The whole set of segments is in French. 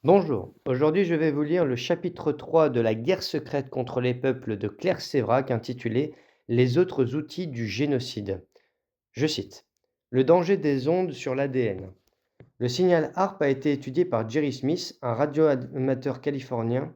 Bonjour, aujourd'hui je vais vous lire le chapitre 3 de la guerre secrète contre les peuples de Claire Sévrac intitulé Les autres outils du génocide. Je cite: Le danger des ondes sur l'ADN. Le signal HARP a été étudié par Jerry Smith, un radioamateur californien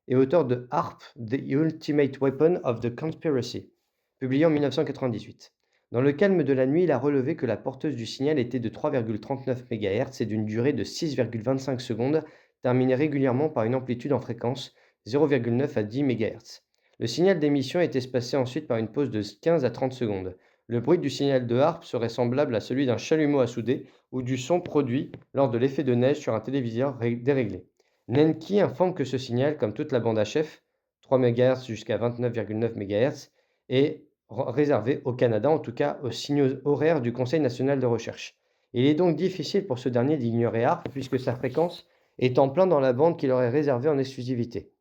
et auteur de HARP, The Ultimate Weapon of the Conspiracy, publié en 1998. Dans le calme de la nuit, il a relevé que la porteuse du signal était de 3,39 MHz et d'une durée de 6,25 secondes, terminée régulièrement par une amplitude en fréquence 0,9 à 10 MHz. Le signal d'émission était espacé ensuite par une pause de 15 à 30 secondes. Le bruit du signal de HARP serait semblable à celui d'un chalumeau à souder ou du son produit lors de l'effet de neige sur un téléviseur déréglé. Nenki informe que ce signal, comme toute la bande HF, 3 MHz jusqu'à 29,9 MHz, est réservé au Canada, en tout cas aux signaux horaires du Conseil national de recherche. Il est donc difficile pour ce dernier d'ignorer HARP puisque sa fréquence est en plein dans la bande qu'il aurait réservée en exclusivité.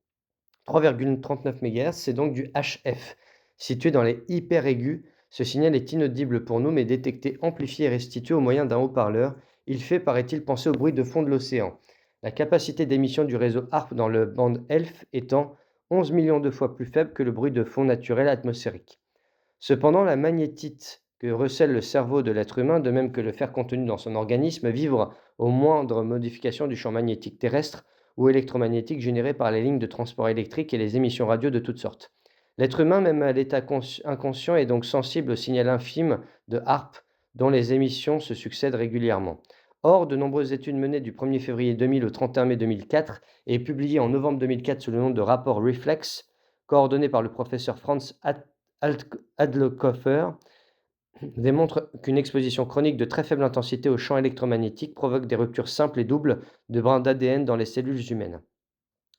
3,39 MHz, c'est donc du HF. Situé dans les hyper aigus, ce signal est inaudible pour nous mais détecté, amplifié et restitué au moyen d'un haut-parleur. Il fait, paraît-il, penser au bruit de fond de l'océan. La capacité d'émission du réseau HARP dans le bande ELF étant 11 millions de fois plus faible que le bruit de fond naturel atmosphérique. Cependant, la magnétite que recèle le cerveau de l'être humain, de même que le fer contenu dans son organisme, vibre aux moindres modifications du champ magnétique terrestre ou électromagnétique généré par les lignes de transport électrique et les émissions radio de toutes sortes. L'être humain, même à l'état inconscient, est donc sensible au signal infime de HARP dont les émissions se succèdent régulièrement. Or, de nombreuses études menées du 1er février 2000 au 31 mai 2004 et publiées en novembre 2004 sous le nom de rapport Reflex, coordonné par le professeur Franz Adlekoffer, démontre qu'une exposition chronique de très faible intensité aux champs électromagnétiques provoque des ruptures simples et doubles de brins d'ADN dans les cellules humaines.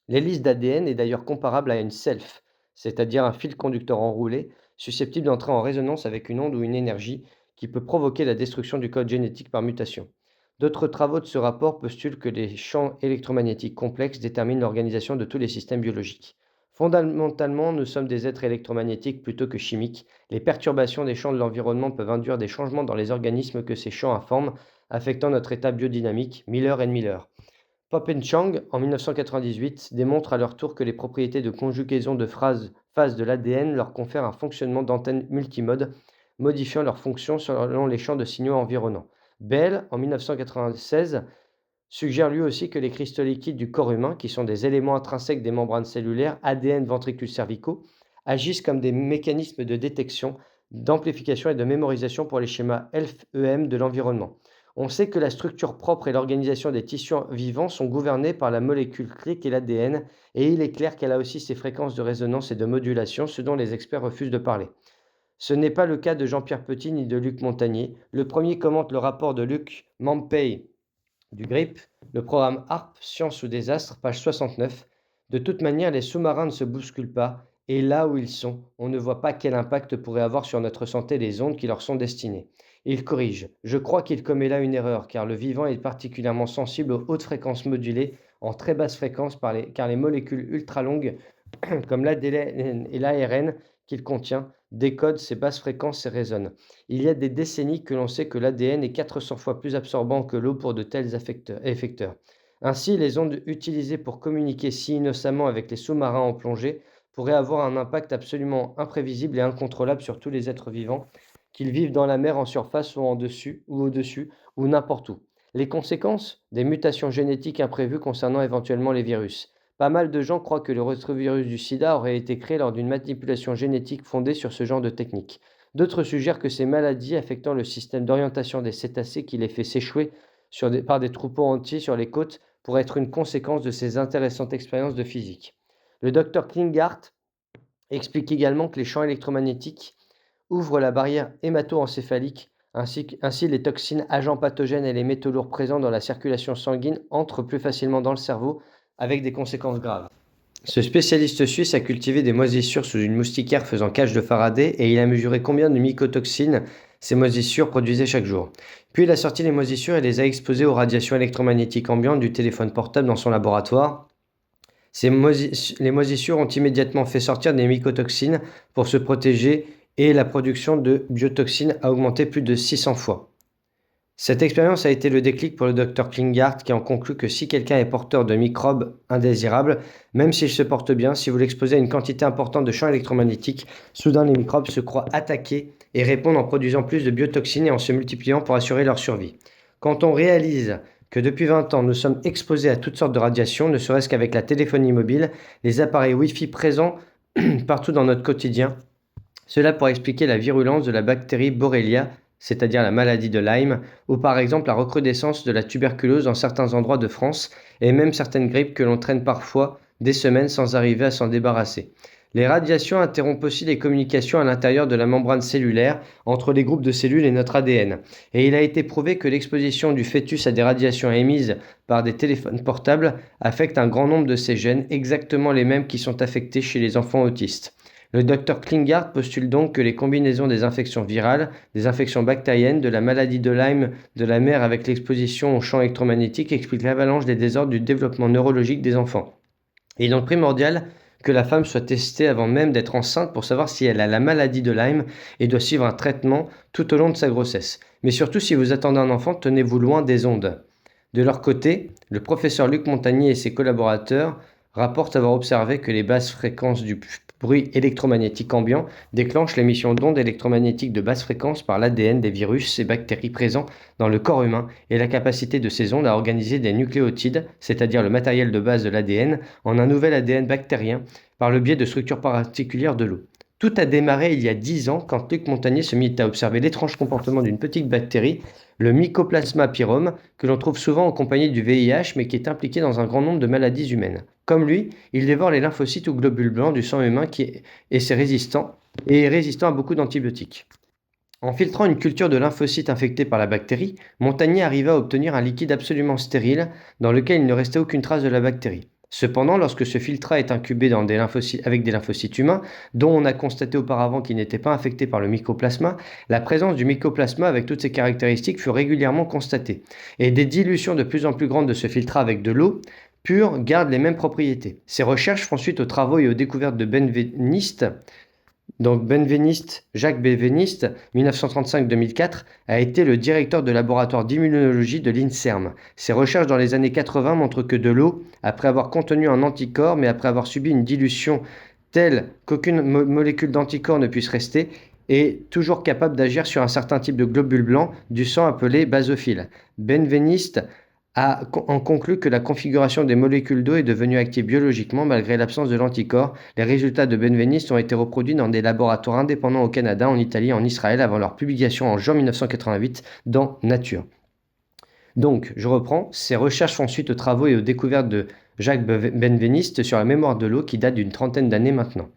L'hélice d'ADN est d'ailleurs comparable à une self, c'est-à-dire un fil conducteur enroulé susceptible d'entrer en résonance avec une onde ou une énergie qui peut provoquer la destruction du code génétique par mutation. D'autres travaux de ce rapport postulent que les champs électromagnétiques complexes déterminent l'organisation de tous les systèmes biologiques. Fondamentalement, nous sommes des êtres électromagnétiques plutôt que chimiques. Les perturbations des champs de l'environnement peuvent induire des changements dans les organismes que ces champs informent, affectant notre état biodynamique. Miller et Miller. Pop et Chang, en 1998, démontrent à leur tour que les propriétés de conjugaison de phases de l'ADN leur confèrent un fonctionnement d'antenne multimode, modifiant leur fonction selon les champs de signaux environnants. Bell, en 1996, suggère lui aussi que les cristaux liquides du corps humain, qui sont des éléments intrinsèques des membranes cellulaires, ADN, ventricules cervicaux, agissent comme des mécanismes de détection, d'amplification et de mémorisation pour les schémas ELF-EM de l'environnement. On sait que la structure propre et l'organisation des tissus vivants sont gouvernées par la molécule clé qu'est l'ADN, et il est clair qu'elle a aussi ses fréquences de résonance et de modulation, ce dont les experts refusent de parler. Ce n'est pas le cas de Jean-Pierre Petit ni de Luc Montagnier. Le premier commente le rapport de Luc Mampey du GRIP, le programme HARP, Science ou Désastre, page 69. De toute manière, les sous-marins ne se bousculent pas, et là où ils sont, on ne voit pas quel impact pourraient avoir sur notre santé les ondes qui leur sont destinées. Il corrige. Je crois qu'il commet là une erreur, car le vivant est particulièrement sensible aux hautes fréquences modulées en très basse fréquence car les molécules ultra longues, comme l'ADN et l'ARN qu'il contient, décodent ces basses fréquences et résonnent. Il y a des décennies que l'on sait que l'ADN est 400 fois plus absorbant que l'eau pour de tels effecteurs. Ainsi, les ondes utilisées pour communiquer si innocemment avec les sous-marins en plongée pourraient avoir un impact absolument imprévisible et incontrôlable sur tous les êtres vivants, qu'ils vivent dans la mer en surface ou en dessus ou au-dessus ou n'importe où. Les conséquences? Des mutations génétiques imprévues concernant éventuellement les virus. Pas mal de gens croient que le rétrovirus du sida aurait été créé lors d'une manipulation génétique fondée sur ce genre de technique. D'autres suggèrent que ces maladies affectant le système d'orientation des cétacés qui les fait s'échouer par des troupeaux entiers sur les côtes pourraient être une conséquence de ces intéressantes expériences de physique. Le docteur Klinghardt explique également que les champs électromagnétiques ouvrent la barrière hémato-encéphalique, ainsi les toxines, agents pathogènes et les métaux lourds présents dans la circulation sanguine entrent plus facilement dans le cerveau avec des conséquences graves. Ce spécialiste suisse a cultivé des moisissures sous une moustiquaire faisant cage de Faraday et il a mesuré combien de mycotoxines ces moisissures produisaient chaque jour. Puis il a sorti les moisissures et les a exposées aux radiations électromagnétiques ambiantes du téléphone portable dans son laboratoire. Les moisissures ont immédiatement fait sortir des mycotoxines pour se protéger et la production de biotoxines a augmenté plus de 600 fois. Cette expérience a été le déclic pour le docteur Klinghardt qui en conclut que si quelqu'un est porteur de microbes indésirables, même s'il se porte bien, si vous l'exposez à une quantité importante de champs électromagnétiques, soudain les microbes se croient attaqués et répondent en produisant plus de biotoxines et en se multipliant pour assurer leur survie. Quand on réalise que depuis 20 ans, nous sommes exposés à toutes sortes de radiations, ne serait-ce qu'avec la téléphonie mobile, les appareils Wi-Fi présents partout dans notre quotidien, cela pourrait expliquer la virulence de la bactérie Borrelia, c'est-à-dire la maladie de Lyme, ou par exemple la recrudescence de la tuberculose dans certains endroits de France, et même certaines grippes que l'on traîne parfois des semaines sans arriver à s'en débarrasser. Les radiations interrompent aussi les communications à l'intérieur de la membrane cellulaire entre les groupes de cellules et notre ADN. Et il a été prouvé que l'exposition du fœtus à des radiations émises par des téléphones portables affecte un grand nombre de ces gènes, exactement les mêmes qui sont affectés chez les enfants autistes. Le docteur Klinghardt postule donc que les combinaisons des infections virales, des infections bactériennes, de la maladie de Lyme de la mère avec l'exposition aux champs électromagnétiques expliquent l'avalanche des désordres du développement neurologique des enfants. Il est donc primordial que la femme soit testée avant même d'être enceinte pour savoir si elle a la maladie de Lyme et doit suivre un traitement tout au long de sa grossesse. Mais surtout, si vous attendez un enfant, tenez-vous loin des ondes. De leur côté, le professeur Luc Montagnier et ses collaborateurs rapportent avoir observé que les basses fréquences du bruit électromagnétique ambiant déclenchent l'émission d'ondes électromagnétiques de basse fréquence par l'ADN des virus et bactéries présents dans le corps humain et la capacité de ces ondes à organiser des nucléotides, c'est-à-dire le matériel de base de l'ADN, en un nouvel ADN bactérien par le biais de structures particulières de l'eau. Tout a démarré il y a 10 ans quand Luc Montagnier se mit à observer l'étrange comportement d'une petite bactérie, le Mycoplasma pyrum, que l'on trouve souvent en compagnie du VIH mais qui est impliqué dans un grand nombre de maladies humaines. Comme lui, il dévore les lymphocytes ou globules blancs du sang humain et est résistant à beaucoup d'antibiotiques. En filtrant une culture de lymphocytes infectés par la bactérie, Montagnier arriva à obtenir un liquide absolument stérile dans lequel il ne restait aucune trace de la bactérie. Cependant, lorsque ce filtrat est incubé avec des lymphocytes humains, dont on a constaté auparavant qu'ils n'étaient pas infectés par le mycoplasma, la présence du mycoplasma avec toutes ses caractéristiques fut régulièrement constatée. Et des dilutions de plus en plus grandes de ce filtrat avec de l'eau pure gardent les mêmes propriétés. Ces recherches font suite aux travaux et aux découvertes de Benveniste. Donc Jacques Benveniste, 1935-2004, a été le directeur de laboratoire d'immunologie de l'INSERM. Ses recherches dans les années 80 montrent que de l'eau, après avoir contenu un anticorps, mais après avoir subi une dilution telle qu'aucune molécule d'anticorps ne puisse rester, est toujours capable d'agir sur un certain type de globules blancs du sang appelé basophiles. Benveniste en conclut que la configuration des molécules d'eau est devenue active biologiquement malgré l'absence de l'anticorps. Les résultats de Benveniste ont été reproduits dans des laboratoires indépendants au Canada, en Italie et en Israël avant leur publication en juin 1988 dans Nature. Donc, je reprends, ces recherches font suite aux travaux et aux découvertes de Jacques Benveniste sur la mémoire de l'eau qui date d'une trentaine d'années maintenant.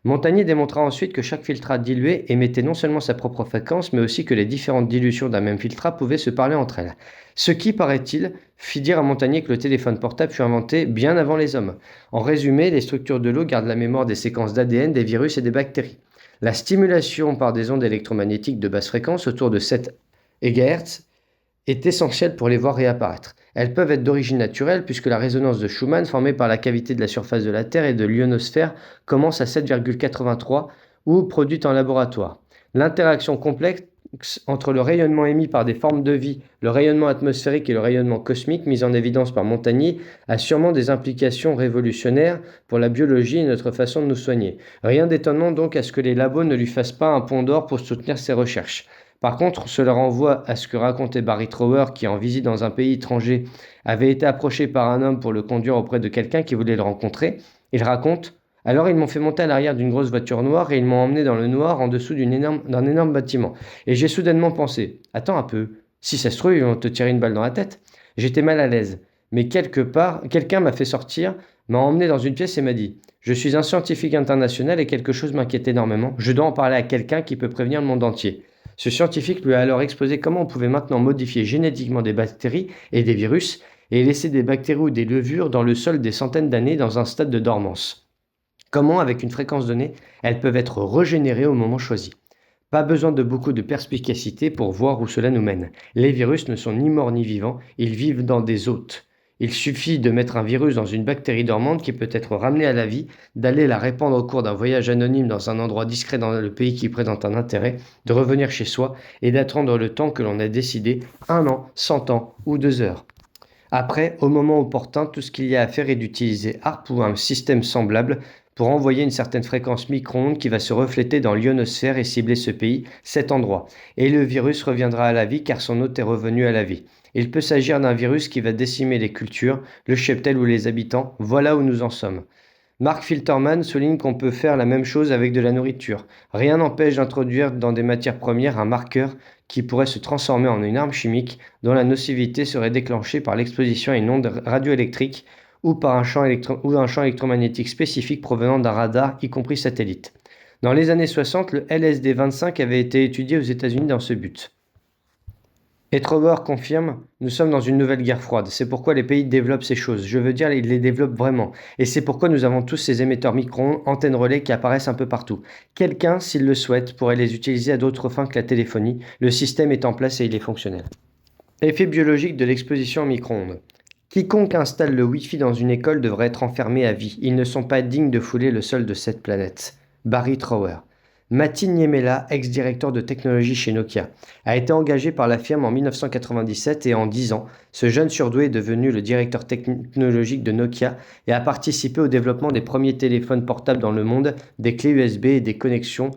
Montagnier démontra ensuite que chaque filtrat dilué émettait non seulement sa propre fréquence, mais aussi que les différentes dilutions d'un même filtrat pouvaient se parler entre elles. Ce qui, paraît-il, fit dire à Montagnier que le téléphone portable fut inventé bien avant les hommes. En résumé, les structures de l'eau gardent la mémoire des séquences d'ADN, des virus et des bactéries. La stimulation par des ondes électromagnétiques de basse fréquence autour de 7 GHz est essentielle pour les voir réapparaître. Elles peuvent être d'origine naturelle puisque la résonance de Schumann formée par la cavité de la surface de la Terre et de l'ionosphère commence à 7,83 ou produite en laboratoire. L'interaction complexe entre le rayonnement émis par des formes de vie, le rayonnement atmosphérique et le rayonnement cosmique mis en évidence par Montagnier a sûrement des implications révolutionnaires pour la biologie et notre façon de nous soigner. Rien d'étonnant donc à ce que les labos ne lui fassent pas un pont d'or pour soutenir ses recherches. Par contre, cela renvoie à ce que racontait Barry Trower qui, en visite dans un pays étranger, avait été approché par un homme pour le conduire auprès de quelqu'un qui voulait le rencontrer. Il raconte « Alors ils m'ont fait monter à l'arrière d'une grosse voiture noire et ils m'ont emmené dans le noir en dessous d'un énorme bâtiment. Et j'ai soudainement pensé « Attends un peu, si ça se trouve, ils vont te tirer une balle dans la tête. » J'étais mal à l'aise. Mais quelque part, quelqu'un m'a fait sortir, m'a emmené dans une pièce et m'a dit « Je suis un scientifique international et quelque chose m'inquiète énormément. Je dois en parler à quelqu'un qui peut prévenir le monde entier. » Ce scientifique lui a alors exposé comment on pouvait maintenant modifier génétiquement des bactéries et des virus et laisser des bactéries ou des levures dans le sol des centaines d'années dans un stade de dormance. Comment, avec une fréquence donnée, elles peuvent être régénérées au moment choisi. Pas besoin de beaucoup de perspicacité pour voir où cela nous mène. Les virus ne sont ni morts ni vivants, ils vivent dans des hôtes. Il suffit de mettre un virus dans une bactérie dormante qui peut être ramenée à la vie, d'aller la répandre au cours d'un voyage anonyme dans un endroit discret dans le pays qui présente un intérêt, de revenir chez soi et d'attendre le temps que l'on a décidé, 1 an, 100 ans ou 2 heures. Après, au moment opportun, tout ce qu'il y a à faire est d'utiliser HAARP ou un système semblable pour envoyer une certaine fréquence micro-ondes qui va se refléter dans l'ionosphère et cibler ce pays, cet endroit. Et le virus reviendra à la vie car son hôte est revenu à la vie. Il peut s'agir d'un virus qui va décimer les cultures, le cheptel ou les habitants. Voilà où nous en sommes. Mark Filterman souligne qu'on peut faire la même chose avec de la nourriture. Rien n'empêche d'introduire dans des matières premières un marqueur qui pourrait se transformer en une arme chimique dont la nocivité serait déclenchée par l'exposition à une onde radioélectrique ou par un champ électromagnétique spécifique provenant d'un radar, y compris satellite. Dans les années 60, le LSD-25 avait été étudié aux États-Unis dans ce but. Et Trower confirme, nous sommes dans une nouvelle guerre froide. C'est pourquoi les pays développent ces choses. Je veux dire, ils les développent vraiment. Et c'est pourquoi nous avons tous ces émetteurs micro-ondes, antennes relais qui apparaissent un peu partout. Quelqu'un, s'il le souhaite, pourrait les utiliser à d'autres fins que la téléphonie. Le système est en place et il est fonctionnel. Effet biologique de l'exposition aux micro-ondes. Quiconque installe le Wi-Fi dans une école devrait être enfermé à vie. Ils ne sont pas dignes de fouler le sol de cette planète. Barry Trower. Matin Niemela, ex-directeur de technologie chez Nokia, a été engagé par la firme en 1997 et en 10 ans, ce jeune surdoué est devenu le directeur technologique de Nokia et a participé au développement des premiers téléphones portables dans le monde, des clés USB et des connexions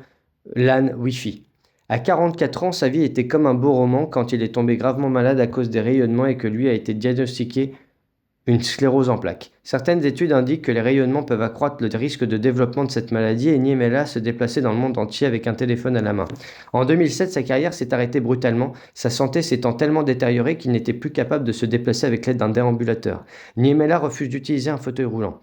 LAN Wi-Fi. À 44 ans, sa vie était comme un beau roman quand il est tombé gravement malade à cause des rayonnements et que lui a été diagnostiqué une sclérose en plaques. Certaines études indiquent que les rayonnements peuvent accroître le risque de développement de cette maladie et Niemela se déplaçait dans le monde entier avec un téléphone à la main. En 2007, sa carrière s'est arrêtée brutalement, sa santé s'étant tellement détériorée qu'il n'était plus capable de se déplacer avec l'aide d'un déambulateur. Niemela refuse d'utiliser un fauteuil roulant.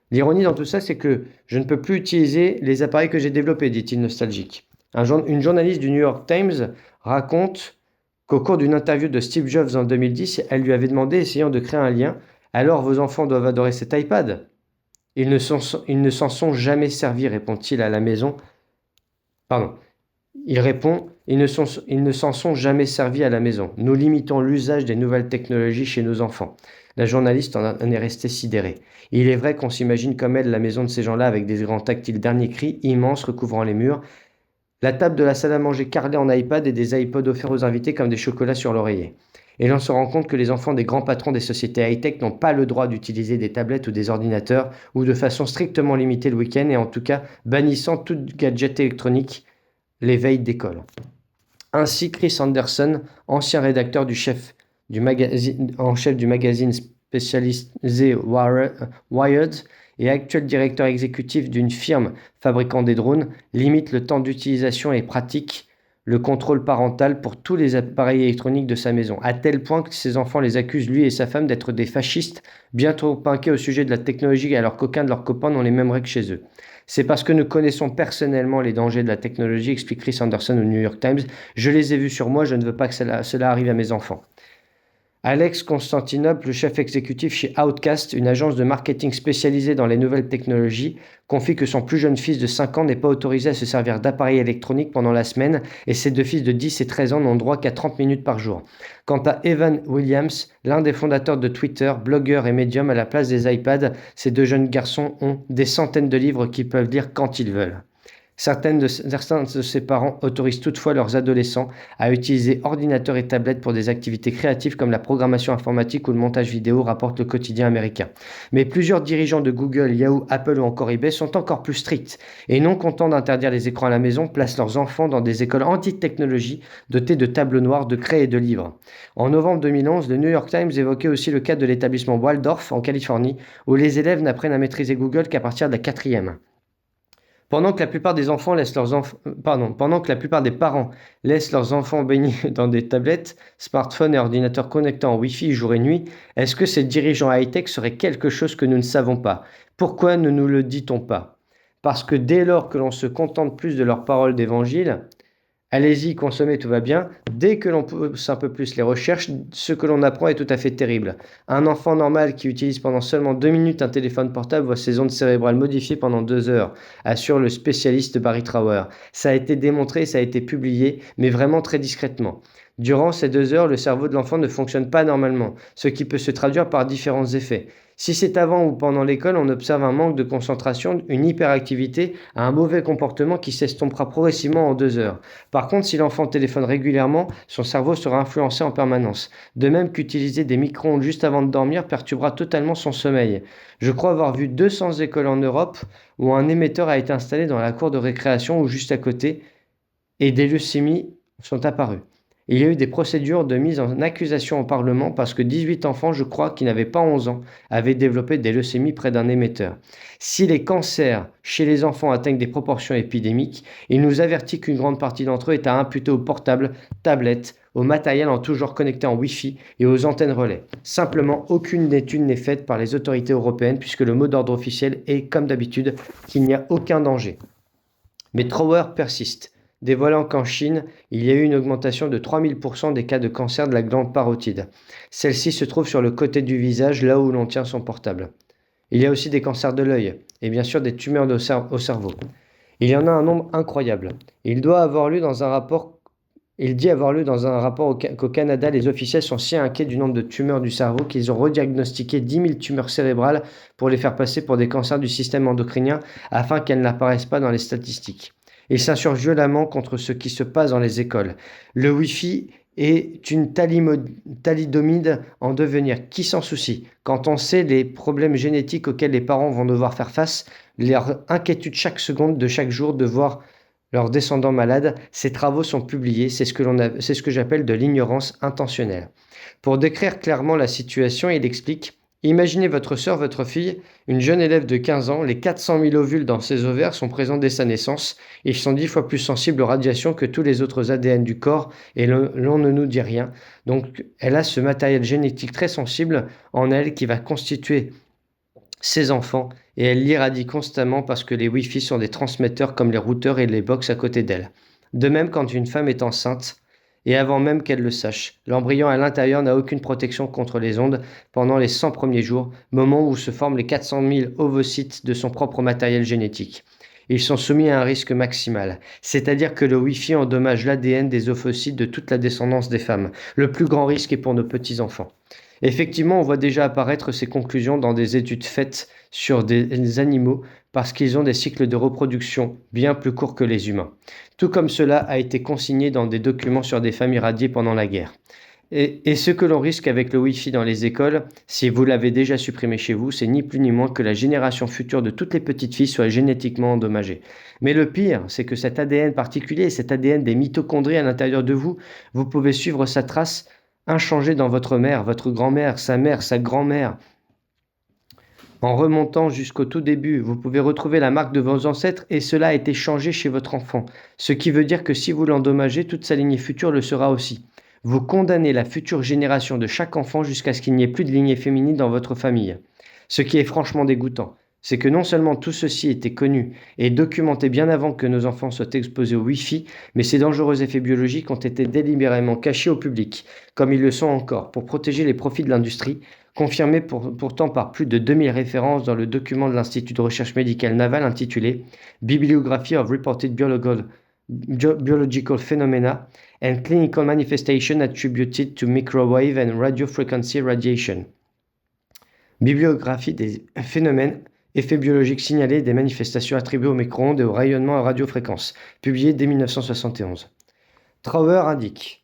L'ironie dans tout ça, c'est que je ne peux plus utiliser les appareils que j'ai développés, dit-il nostalgique. Une journaliste du New York Times raconte qu'au cours d'une interview de Steve Jobs en 2010, elle lui avait demandé, essayant de créer un lien, alors vos enfants doivent adorer cet iPad. Ils ne s'en sont jamais servis, répond-il à la maison. Pardon. Il répond, ils ne s'en sont jamais servis à la maison. Nous limitons l'usage des nouvelles technologies chez nos enfants. La journaliste en est restée sidérée. Il est vrai qu'on s'imagine comme elle la maison de ces gens-là avec des écrans tactiles dernier cri, immenses recouvrant les murs, la table de la salle à manger carrelée en iPad et des iPods offerts aux invités comme des chocolats sur l'oreiller. Et l'on se rend compte que les enfants des grands patrons des sociétés high-tech n'ont pas le droit d'utiliser des tablettes ou des ordinateurs, ou de façon strictement limitée le week-end, et en tout cas bannissant tout gadget électronique les veilles d'école. Ainsi, Chris Anderson, ancien rédacteur en chef du magazine spécialisé Wired, et actuel directeur exécutif d'une firme fabriquant des drones, limite le temps d'utilisation et pratique le contrôle parental pour tous les appareils électroniques de sa maison, à tel point que ses enfants les accusent, lui et sa femme, d'être des fascistes, bien trop inquiets au sujet de la technologie alors qu'aucun de leurs copains n'ont les mêmes règles chez eux. C'est parce que nous connaissons personnellement les dangers de la technologie, explique Chris Anderson au New York Times. Je les ai vus sur moi, je ne veux pas que cela arrive à mes enfants. Alex Constantinople, le chef exécutif chez Outcast, une agence de marketing spécialisée dans les nouvelles technologies, confie que son plus jeune fils de 5 ans n'est pas autorisé à se servir d'appareils électroniques pendant la semaine et ses deux fils de 10 et 13 ans n'ont droit qu'à 30 minutes par jour. Quant à Evan Williams, l'un des fondateurs de Twitter, blogueur et médium, à la place des iPads, ces deux jeunes garçons ont des centaines de livres qu'ils peuvent lire quand ils veulent. Certains de ses parents autorisent toutefois leurs adolescents à utiliser ordinateurs et tablettes pour des activités créatives comme la programmation informatique ou le montage vidéo, rapporte le quotidien américain. Mais plusieurs dirigeants de Google, Yahoo, Apple ou encore eBay sont encore plus stricts et non contents d'interdire les écrans à la maison, placent leurs enfants dans des écoles anti-technologie dotées de tableaux noirs, de craies et de livres. En novembre 2011, le New York Times évoquait aussi le cas de l'établissement Waldorf en Californie où les élèves n'apprennent à maîtriser Google qu'à partir de la 4e. Pendant que la plupart des parents laissent leurs enfants baigner dans des tablettes, smartphones et ordinateurs connectés en Wi-Fi jour et nuit, est-ce que ces dirigeants high-tech seraient quelque chose que nous ne savons pas? Pourquoi ne nous le dit-on pas? Parce que dès lors que l'on se contente plus de leurs paroles d'évangile, allez-y, consommez, tout va bien. Dès que l'on pousse un peu plus les recherches, ce que l'on apprend est tout à fait terrible. Un enfant normal qui utilise pendant seulement 2 minutes un téléphone portable voit ses ondes cérébrales modifiées pendant 2 heures, assure le spécialiste Barry Trower. Ça a été démontré, ça a été publié, mais vraiment très discrètement. Durant ces 2 heures, le cerveau de l'enfant ne fonctionne pas normalement, ce qui peut se traduire par différents effets. Si c'est avant ou pendant l'école, on observe un manque de concentration, une hyperactivité, un mauvais comportement qui s'estompera progressivement en 2 heures. Par contre, si l'enfant téléphone régulièrement, son cerveau sera influencé en permanence. De même qu'utiliser des micro-ondes juste avant de dormir perturbera totalement son sommeil. Je crois avoir vu 200 écoles en Europe où un émetteur a été installé dans la cour de récréation ou juste à côté, et des leucémies sont apparues. Il y a eu des procédures de mise en accusation au Parlement parce que 18 enfants, je crois, qui n'avaient pas 11 ans, avaient développé des leucémies près d'un émetteur. Si les cancers chez les enfants atteignent des proportions épidémiques, il nous avertit qu'une grande partie d'entre eux est à imputer aux portables, tablettes, au matériel en toujours connecté en Wi-Fi et aux antennes relais. Simplement, aucune étude n'est faite par les autorités européennes puisque le mot d'ordre officiel est, comme d'habitude, qu'il n'y a aucun danger. Mais Trower persiste, dévoilant qu'en Chine, il y a eu une augmentation de 3000% des cas de cancer de la glande parotide. Celle-ci se trouve sur le côté du visage, là où l'on tient son portable. Il y a aussi des cancers de l'œil, et bien sûr des tumeurs au cerveau. Il y en a un nombre incroyable. Il dit avoir lu dans un rapport qu'au Canada, les officiels sont si inquiets du nombre de tumeurs du cerveau qu'ils ont rediagnostiqué 10 000 tumeurs cérébrales pour les faire passer pour des cancers du système endocrinien afin qu'elles n'apparaissent pas dans les statistiques. Ils s'insurgent violemment contre ce qui se passe dans les écoles. Le Wi-Fi est une thalidomide en devenir. Qui s'en soucie? Quand on sait les problèmes génétiques auxquels les parents vont devoir faire face, leur inquiétude chaque seconde de chaque jour de voir leurs descendants malades, ces travaux sont publiés, c'est ce que j'appelle de l'ignorance intentionnelle. Pour décrire clairement la situation, il explique: imaginez votre sœur, votre fille, une jeune élève de 15 ans, les 400 000 ovules dans ses ovaires sont présents dès sa naissance, ils sont 10 fois plus sensibles aux radiations que tous les autres ADN du corps, et l'on ne nous dit rien. Donc elle a ce matériel génétique très sensible en elle qui va constituer ses enfants, et elle l'irradie constamment parce que les Wi-Fi sont des transmetteurs comme les routeurs et les box à côté d'elle. De même, quand une femme est enceinte, et avant même qu'elle le sache, l'embryon à l'intérieur n'a aucune protection contre les ondes pendant les 100 premiers jours, moment où se forment les 400 000 ovocytes de son propre matériel génétique. Ils sont soumis à un risque maximal, c'est-à-dire que le Wi-Fi endommage l'ADN des ovocytes de toute la descendance des femmes. Le plus grand risque est pour nos petits-enfants. Effectivement, on voit déjà apparaître ces conclusions dans des études faites sur des animaux parce qu'ils ont des cycles de reproduction bien plus courts que les humains. Tout comme cela a été consigné dans des documents sur des femmes irradiées pendant la guerre. Et ce que l'on risque avec le Wi-Fi dans les écoles, si vous l'avez déjà supprimé chez vous, c'est ni plus ni moins que la génération future de toutes les petites filles soit génétiquement endommagée. Mais le pire, c'est que cet ADN particulier, cet ADN des mitochondries à l'intérieur de vous, vous pouvez suivre sa trace inchangé dans votre mère, votre grand-mère, sa grand-mère. En remontant jusqu'au tout début, vous pouvez retrouver la marque de vos ancêtres et cela a été changé chez votre enfant. Ce qui veut dire que si vous l'endommagez, toute sa lignée future le sera aussi. Vous condamnez la future génération de chaque enfant jusqu'à ce qu'il n'y ait plus de lignée féminine dans votre famille. Ce qui est franchement dégoûtant, c'est que non seulement tout ceci était connu et documenté bien avant que nos enfants soient exposés au Wi-Fi, mais ces dangereux effets biologiques ont été délibérément cachés au public, comme ils le sont encore, pour protéger les profits de l'industrie, confirmés pourtant par plus de 2000 références dans le document de l'Institut de recherche médicale navale intitulé Bibliography of Reported Biological Phenomena and Clinical Manifestation Attributed to Microwave and Radiofrequency Radiation. Bibliographie des phénomènes, effets biologiques signalés des manifestations attribuées aux micro-ondes et au rayonnement à radiofréquence, publié dès 1971. Trower indique: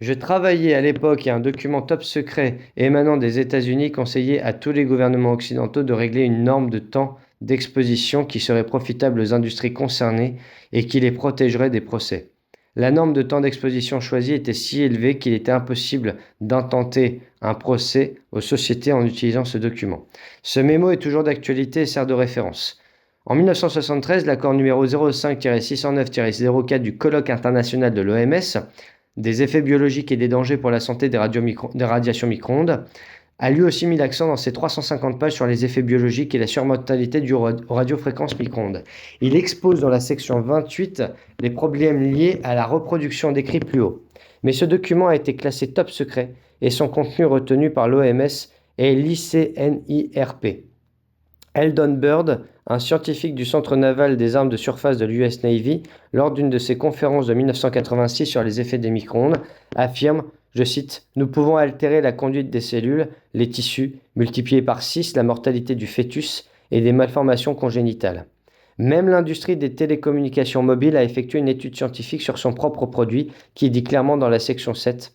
je travaillais à l'époque et un document top secret émanant des États-Unis conseillait à tous les gouvernements occidentaux de régler une norme de temps d'exposition qui serait profitable aux industries concernées et qui les protégerait des procès. La norme de temps d'exposition choisie était si élevée qu'il était impossible d'intenter un procès aux sociétés en utilisant ce document. Ce mémo est toujours d'actualité et sert de référence. En 1973, l'accord numéro 05-609-04 du colloque international de l'OMS, des effets biologiques et des dangers pour la santé des radiations micro-ondes, a lui aussi mis l'accent dans ses 350 pages sur les effets biologiques et la surmortalité due aux radiofréquences micro-ondes. Il expose dans la section 28 les problèmes liés à la reproduction décrits plus haut. Mais ce document a été classé top secret et son contenu retenu par l'OMS et l'ICNIRP. Eldon Bird, un scientifique du Centre naval des armes de surface de l'US Navy, lors d'une de ses conférences de 1986 sur les effets des micro-ondes, affirme, je cite, « Nous pouvons altérer la conduite des cellules, les tissus, multiplier par 6 la mortalité du fœtus et des malformations congénitales. » Même l'industrie des télécommunications mobiles a effectué une étude scientifique sur son propre produit qui dit clairement dans la section 7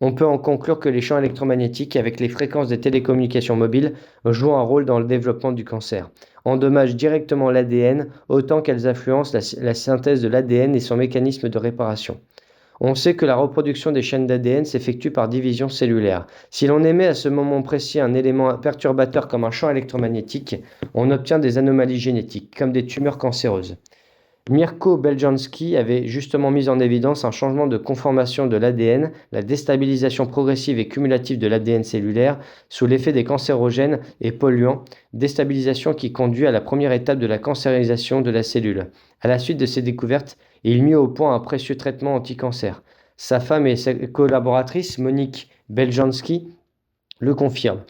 on peut en conclure que les champs électromagnétiques, avec les fréquences des télécommunications mobiles, jouent un rôle dans le développement du cancer, endommagent directement l'ADN autant qu'elles influencent la synthèse de l'ADN et son mécanisme de réparation. On sait que la reproduction des chaînes d'ADN s'effectue par division cellulaire. Si l'on émet à ce moment précis un élément perturbateur comme un champ électromagnétique, on obtient des anomalies génétiques, comme des tumeurs cancéreuses. Mirko Beljanski avait justement mis en évidence un changement de conformation de l'ADN, la déstabilisation progressive et cumulative de l'ADN cellulaire sous l'effet des cancérogènes et polluants, déstabilisation qui conduit à la première étape de la cancérisation de la cellule. À la suite de ces découvertes, il mit au point un précieux traitement anti-cancer. Sa femme et sa collaboratrice, Monique Beljanski, le confirment.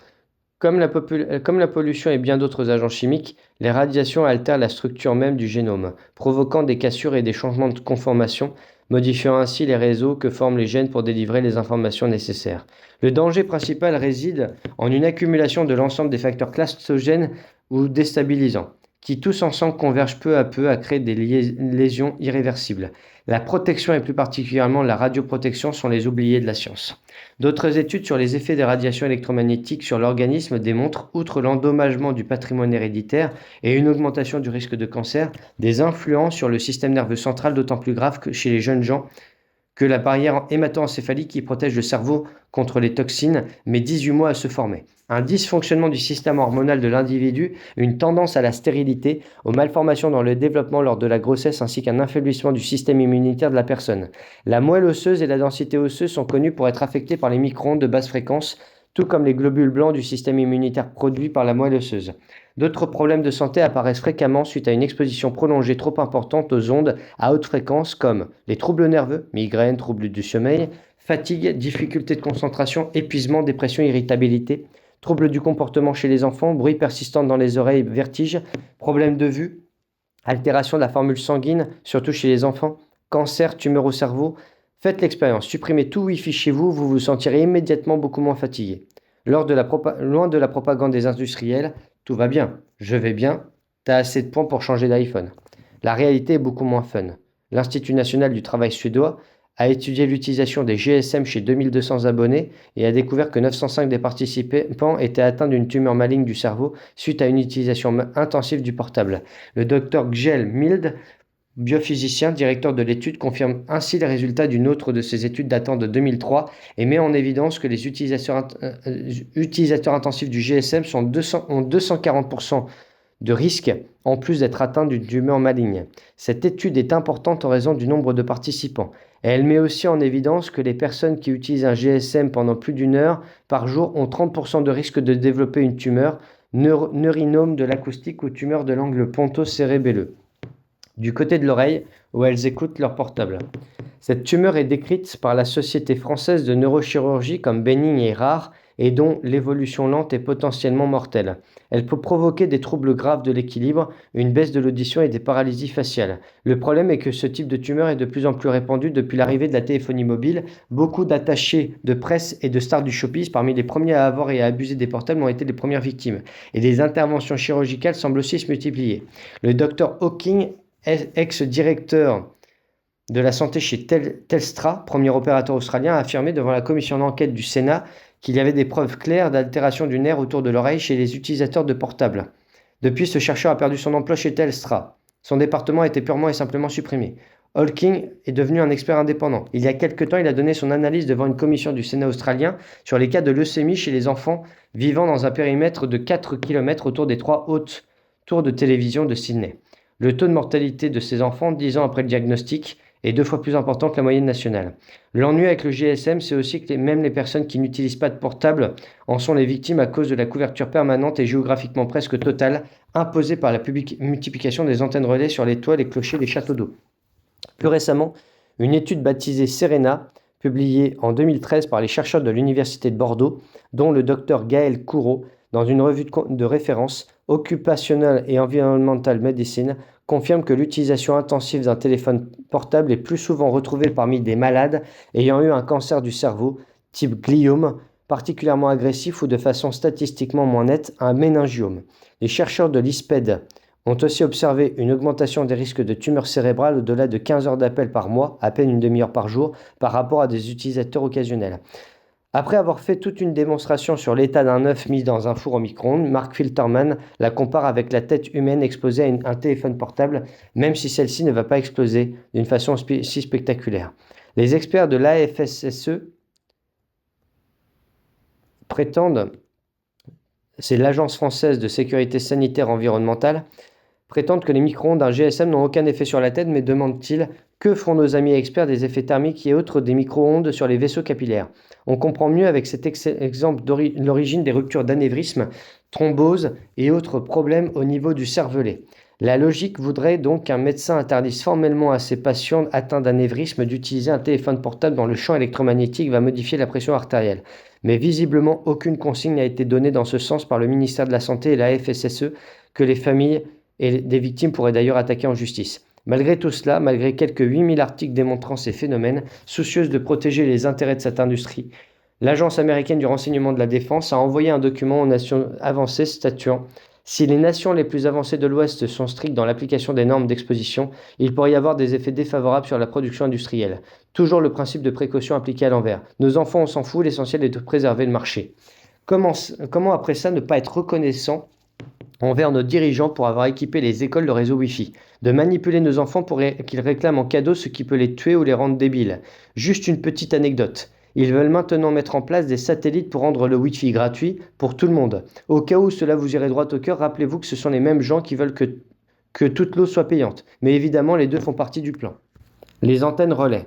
Comme la pollution et bien d'autres agents chimiques, les radiations altèrent la structure même du génome, provoquant des cassures et des changements de conformation, modifiant ainsi les réseaux que forment les gènes pour délivrer les informations nécessaires. Le danger principal réside en une accumulation de l'ensemble des facteurs classogènes ou déstabilisants, qui tous ensemble convergent peu à peu à créer des lésions irréversibles. La protection et plus particulièrement la radioprotection sont les oubliés de la science. D'autres études sur les effets des radiations électromagnétiques sur l'organisme démontrent, outre l'endommagement du patrimoine héréditaire et une augmentation du risque de cancer, des influences sur le système nerveux central d'autant plus graves que chez les jeunes gens que la barrière hémato-encéphalique qui protège le cerveau contre les toxines met 18 mois à se former. Un dysfonctionnement du système hormonal de l'individu, une tendance à la stérilité, aux malformations dans le développement lors de la grossesse ainsi qu'un affaiblissement du système immunitaire de la personne. La moelle osseuse et la densité osseuse sont connues pour être affectées par les micro-ondes de basse fréquence, tout comme les globules blancs du système immunitaire produits par la moelle osseuse. D'autres problèmes de santé apparaissent fréquemment suite à une exposition prolongée trop importante aux ondes à haute fréquence comme les troubles nerveux, migraines, troubles du sommeil, fatigue, difficultés de concentration, épuisement, dépression, irritabilité, troubles du comportement chez les enfants, bruit persistant dans les oreilles, vertiges, problèmes de vue, altération de la formule sanguine, surtout chez les enfants, cancer, tumeur au cerveau. Faites l'expérience, supprimez tout Wi-Fi chez vous, vous vous sentirez immédiatement beaucoup moins fatigué. Loin de la propagande des industriels, tout va bien, je vais bien, t'as assez de points pour changer d'iPhone. La réalité est beaucoup moins fun. L'Institut national du travail suédois a étudié l'utilisation des GSM chez 2200 abonnés et a découvert que 905 des participants étaient atteints d'une tumeur maligne du cerveau suite à une utilisation intensive du portable. Le docteur Gjell Mild, biophysicien, directeur de l'étude, confirme ainsi les résultats d'une autre de ses études datant de 2003 et met en évidence que les utilisateurs intensifs du GSM ont 240% de risque en plus d'être atteints d'une tumeur maligne. Cette étude est importante en raison du nombre de participants. Et elle met aussi en évidence que les personnes qui utilisent un GSM pendant plus d'une heure par jour ont 30% de risque de développer une tumeur, neurinome de l'acoustique ou tumeur de l'angle ponto-cérébelleux, du côté de l'oreille où elles écoutent leur portable. Cette tumeur est décrite par la Société française de neurochirurgie comme bénigne et rare et dont l'évolution lente est potentiellement mortelle. Elle peut provoquer des troubles graves de l'équilibre, une baisse de l'audition et des paralysies faciales. Le problème est que ce type de tumeur est de plus en plus répandu depuis l'arrivée de la téléphonie mobile. Beaucoup d'attachés de presse et de stars du showbiz, parmi les premiers à avoir et à abuser des portables, ont été les premières victimes. Et des interventions chirurgicales semblent aussi se multiplier. Le docteur Hawking, ex-directeur de la santé chez Telstra, premier opérateur australien, a affirmé devant la commission d'enquête du Sénat qu'il y avait des preuves claires d'altération du nerf autour de l'oreille chez les utilisateurs de portables. Depuis, ce chercheur a perdu son emploi chez Telstra. Son département a été purement et simplement supprimé. Hawking est devenu un expert indépendant. Il y a quelque temps, il a donné son analyse devant une commission du Sénat australien sur les cas de leucémie chez les enfants vivant dans un périmètre de 4 km autour des 3 hautes tours de télévision de Sydney. Le taux de mortalité de ces enfants, 10 ans après le diagnostic, est 2 fois plus important que la moyenne nationale. L'ennui avec le GSM, c'est aussi que même les personnes qui n'utilisent pas de portable en sont les victimes à cause de la couverture permanente et géographiquement presque totale imposée par la multiplication des antennes relais sur les toits, les clochers, les châteaux d'eau. Plus récemment, une étude baptisée Serena, publiée en 2013 par les chercheurs de l'Université de Bordeaux, dont le docteur Gaël Coureau, dans une revue de référence, Occupational et Environmental Medicine confirme que l'utilisation intensive d'un téléphone portable est plus souvent retrouvée parmi des malades ayant eu un cancer du cerveau, type gliome, particulièrement agressif ou de façon statistiquement moins nette, un méningiome. Les chercheurs de l'ISPED ont aussi observé une augmentation des risques de tumeurs cérébrales au-delà de 15 heures d'appel par mois, à peine une demi-heure par jour, par rapport à des utilisateurs occasionnels. Après avoir fait toute une démonstration sur l'état d'un œuf mis dans un four au micro-ondes, Mark Filterman la compare avec la tête humaine exposée à un téléphone portable, même si celle-ci ne va pas exploser d'une façon si spectaculaire. Les experts de l'AFSSE prétendent, c'est l'Agence française de sécurité sanitaire environnementale, prétendent que les micro-ondes d'un GSM n'ont aucun effet sur la tête, mais demandent-ils que font nos amis experts des effets thermiques et autres des micro-ondes sur les vaisseaux capillaires? On comprend mieux avec cet exemple l'origine des ruptures d'anévrisme, thrombose et autres problèmes au niveau du cervelet. La logique voudrait donc qu'un médecin interdise formellement à ses patients atteints d'anévrisme d'utiliser un téléphone portable dont le champ électromagnétique va modifier la pression artérielle. Mais visiblement, aucune consigne n'a été donnée dans ce sens par le ministère de la Santé et la FSSE, que les familles et des victimes pourraient d'ailleurs attaquer en justice. Malgré tout cela, malgré quelques 8000 articles démontrant ces phénomènes, soucieuse de protéger les intérêts de cette industrie, l'Agence américaine du renseignement de la défense a envoyé un document aux nations avancées statuant: si les nations les plus avancées de l'Ouest sont strictes dans l'application des normes d'exposition, il pourrait y avoir des effets défavorables sur la production industrielle. Toujours le principe de précaution appliqué à l'envers. Nos enfants, on s'en fout, l'essentiel est de préserver le marché. Comment après ça ne pas être reconnaissant envers nos dirigeants pour avoir équipé les écoles de réseau Wi-Fi, de manipuler nos enfants pour qu'ils réclament en cadeau ce qui peut les tuer ou les rendre débiles. Juste une petite anecdote. Ils veulent maintenant mettre en place des satellites pour rendre le Wi-Fi gratuit pour tout le monde. Au cas où cela vous irait droit au cœur, rappelez-vous que ce sont les mêmes gens qui veulent que toute l'eau soit payante. Mais évidemment, les deux font partie du plan. Les antennes relais.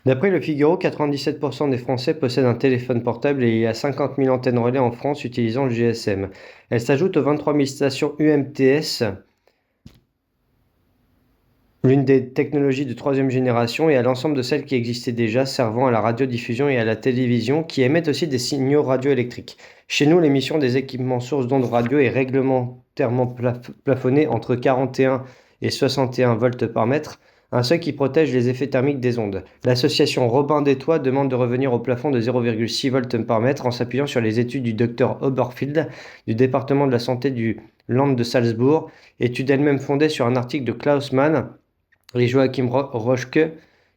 D'après le Figaro, 97% des Français possèdent un téléphone portable et il y a 50 000 antennes relais en France utilisant le GSM. Elles s'ajoutent aux 23 000 stations UMTS, l'une des technologies de troisième génération, et à l'ensemble de celles qui existaient déjà, servant à la radiodiffusion et à la télévision, qui émettent aussi des signaux radioélectriques. Chez nous, l'émission des équipements sources d'ondes radio est réglementairement plafonnée entre 41 et 61 volts par mètre, un seuil qui protège les effets thermiques des ondes. L'association Robin des Toits demande de revenir au plafond de 0,6 volts par mètre en s'appuyant sur les études du Dr Oberfield du département de la santé du Land de Salzbourg, étude elle-même fondée sur un article de Klaus Mann et Joachim Roschke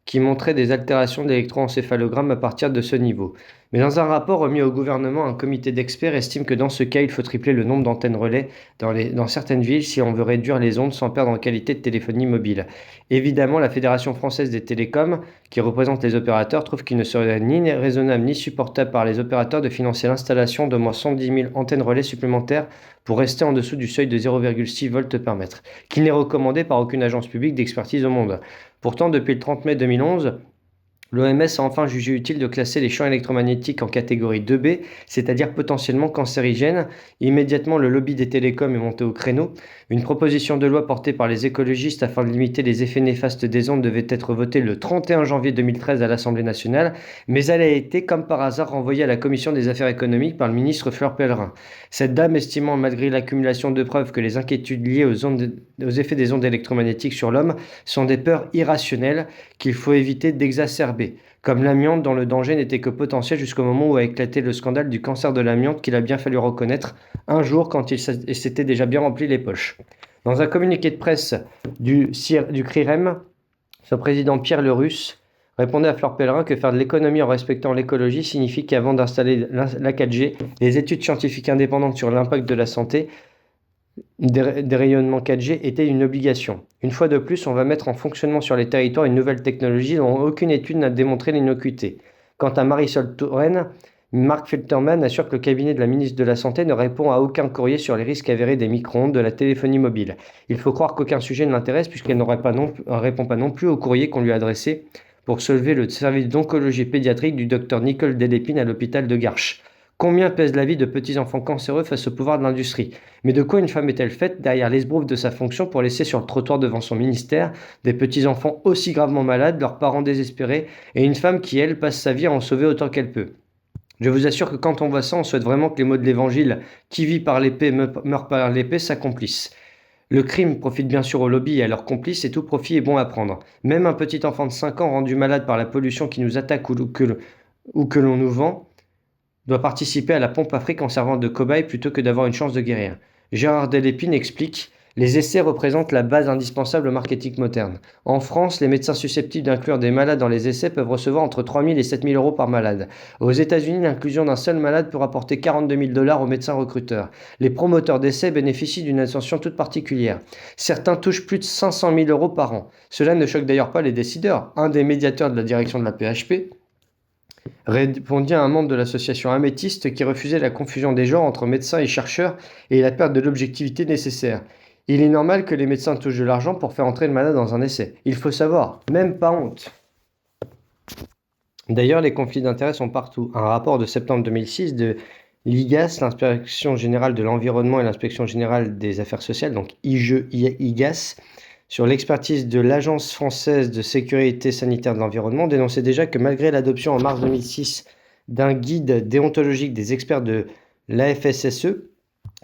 qui montrait des altérations d'électroencéphalogramme à partir de ce niveau. Mais dans un rapport remis au gouvernement, un comité d'experts estime que dans ce cas, il faut tripler le nombre d'antennes relais dans certaines villes si on veut réduire les ondes sans perdre en qualité de téléphonie mobile. Évidemment, la Fédération française des télécoms, qui représente les opérateurs, trouve qu'il ne serait ni raisonnable ni supportable par les opérateurs de financer l'installation d'au moins 110 000 antennes relais supplémentaires pour rester en dessous du seuil de 0,6 volts par mètre, qu'il n'est recommandé par aucune agence publique d'expertise au monde. Pourtant, depuis le 30 mai 2011, l'OMS a enfin jugé utile de classer les champs électromagnétiques en catégorie 2B, c'est-à-dire potentiellement cancérigènes. Immédiatement, le lobby des télécoms est monté au créneau. Une proposition de loi portée par les écologistes afin de limiter les effets néfastes des ondes devait être votée le 31 janvier 2013 à l'Assemblée nationale, mais elle a été, comme par hasard, renvoyée à la Commission des affaires économiques par le ministre Fleur Pellerin. Cette dame estimant, malgré l'accumulation de preuves, que les inquiétudes liées aux effets des ondes électromagnétiques sur l'homme sont des peurs irrationnelles qu'il faut éviter d'exacerber. Comme l'amiante dont le danger n'était que potentiel jusqu'au moment où a éclaté le scandale du cancer de l'amiante qu'il a bien fallu reconnaître un jour quand il s'était déjà bien rempli les poches. Dans un communiqué de presse du CRIREM, son président Pierre Lerus répondait à Fleur Pellerin que faire de l'économie en respectant l'écologie signifie qu'avant d'installer la 4G, les études scientifiques indépendantes sur l'impact de la santé des rayonnements 4G était une obligation. Une fois de plus, on va mettre en fonctionnement sur les territoires une nouvelle technologie dont aucune étude n'a démontré l'innocuité. Quant à Marisol Touraine, Mark Filterman assure que le cabinet de la ministre de la Santé ne répond à aucun courrier sur les risques avérés des micro-ondes de la téléphonie mobile. Il faut croire qu'aucun sujet ne l'intéresse puisqu'elle ne répond pas non plus au courrier qu'on lui a adressé pour soulever le service d'oncologie pédiatrique du docteur Nicole Delépine à l'hôpital de Garches. Combien pèse la vie de petits enfants cancéreux face au pouvoir de l'industrie? Mais de quoi une femme est-elle faite derrière l'esbrouffe de sa fonction pour laisser sur le trottoir devant son ministère des petits enfants aussi gravement malades, leurs parents désespérés, et une femme qui, elle, passe sa vie à en sauver autant qu'elle peut? Je vous assure que quand on voit ça, on souhaite vraiment que les mots de l'Évangile «Qui vit par l'épée meurt par l'épée» s'accomplissent. Le crime profite bien sûr aux lobbies et à leurs complices et tout profit est bon à prendre. Même un petit enfant de 5 ans rendu malade par la pollution qui nous attaque ou que l'on nous vend doit participer à la pompe à fric en servant de cobaye plutôt que d'avoir une chance de guérir. Gérard Delépine explique: les essais représentent la base indispensable au marketing moderne. En France, les médecins susceptibles d'inclure des malades dans les essais peuvent recevoir entre 3 000 et 7 000 euros par malade. Aux États-Unis, l'inclusion d'un seul malade peut rapporter 42 000 dollars aux médecins recruteurs. Les promoteurs d'essais bénéficient d'une attention toute particulière. Certains touchent plus de 500 000 euros par an. Cela ne choque d'ailleurs pas les décideurs. Un des médiateurs de la direction de la PHP répondit à un membre de l'association Améthyste qui refusait la confusion des genres entre médecins et chercheurs et la perte de l'objectivité nécessaire. Il est normal que les médecins touchent de l'argent pour faire entrer le malade dans un essai. Il faut savoir, même pas honte. D'ailleurs, les conflits d'intérêts sont partout. Un rapport de septembre 2006 de l'IGAS, l'Inspection générale de l'environnement et l'Inspection générale des affaires sociales, donc IGAS, sur l'expertise de l'Agence française de sécurité sanitaire de l'environnement, dénonçait déjà que malgré l'adoption en mars 2006 d'un guide déontologique des experts de l'AFSSE,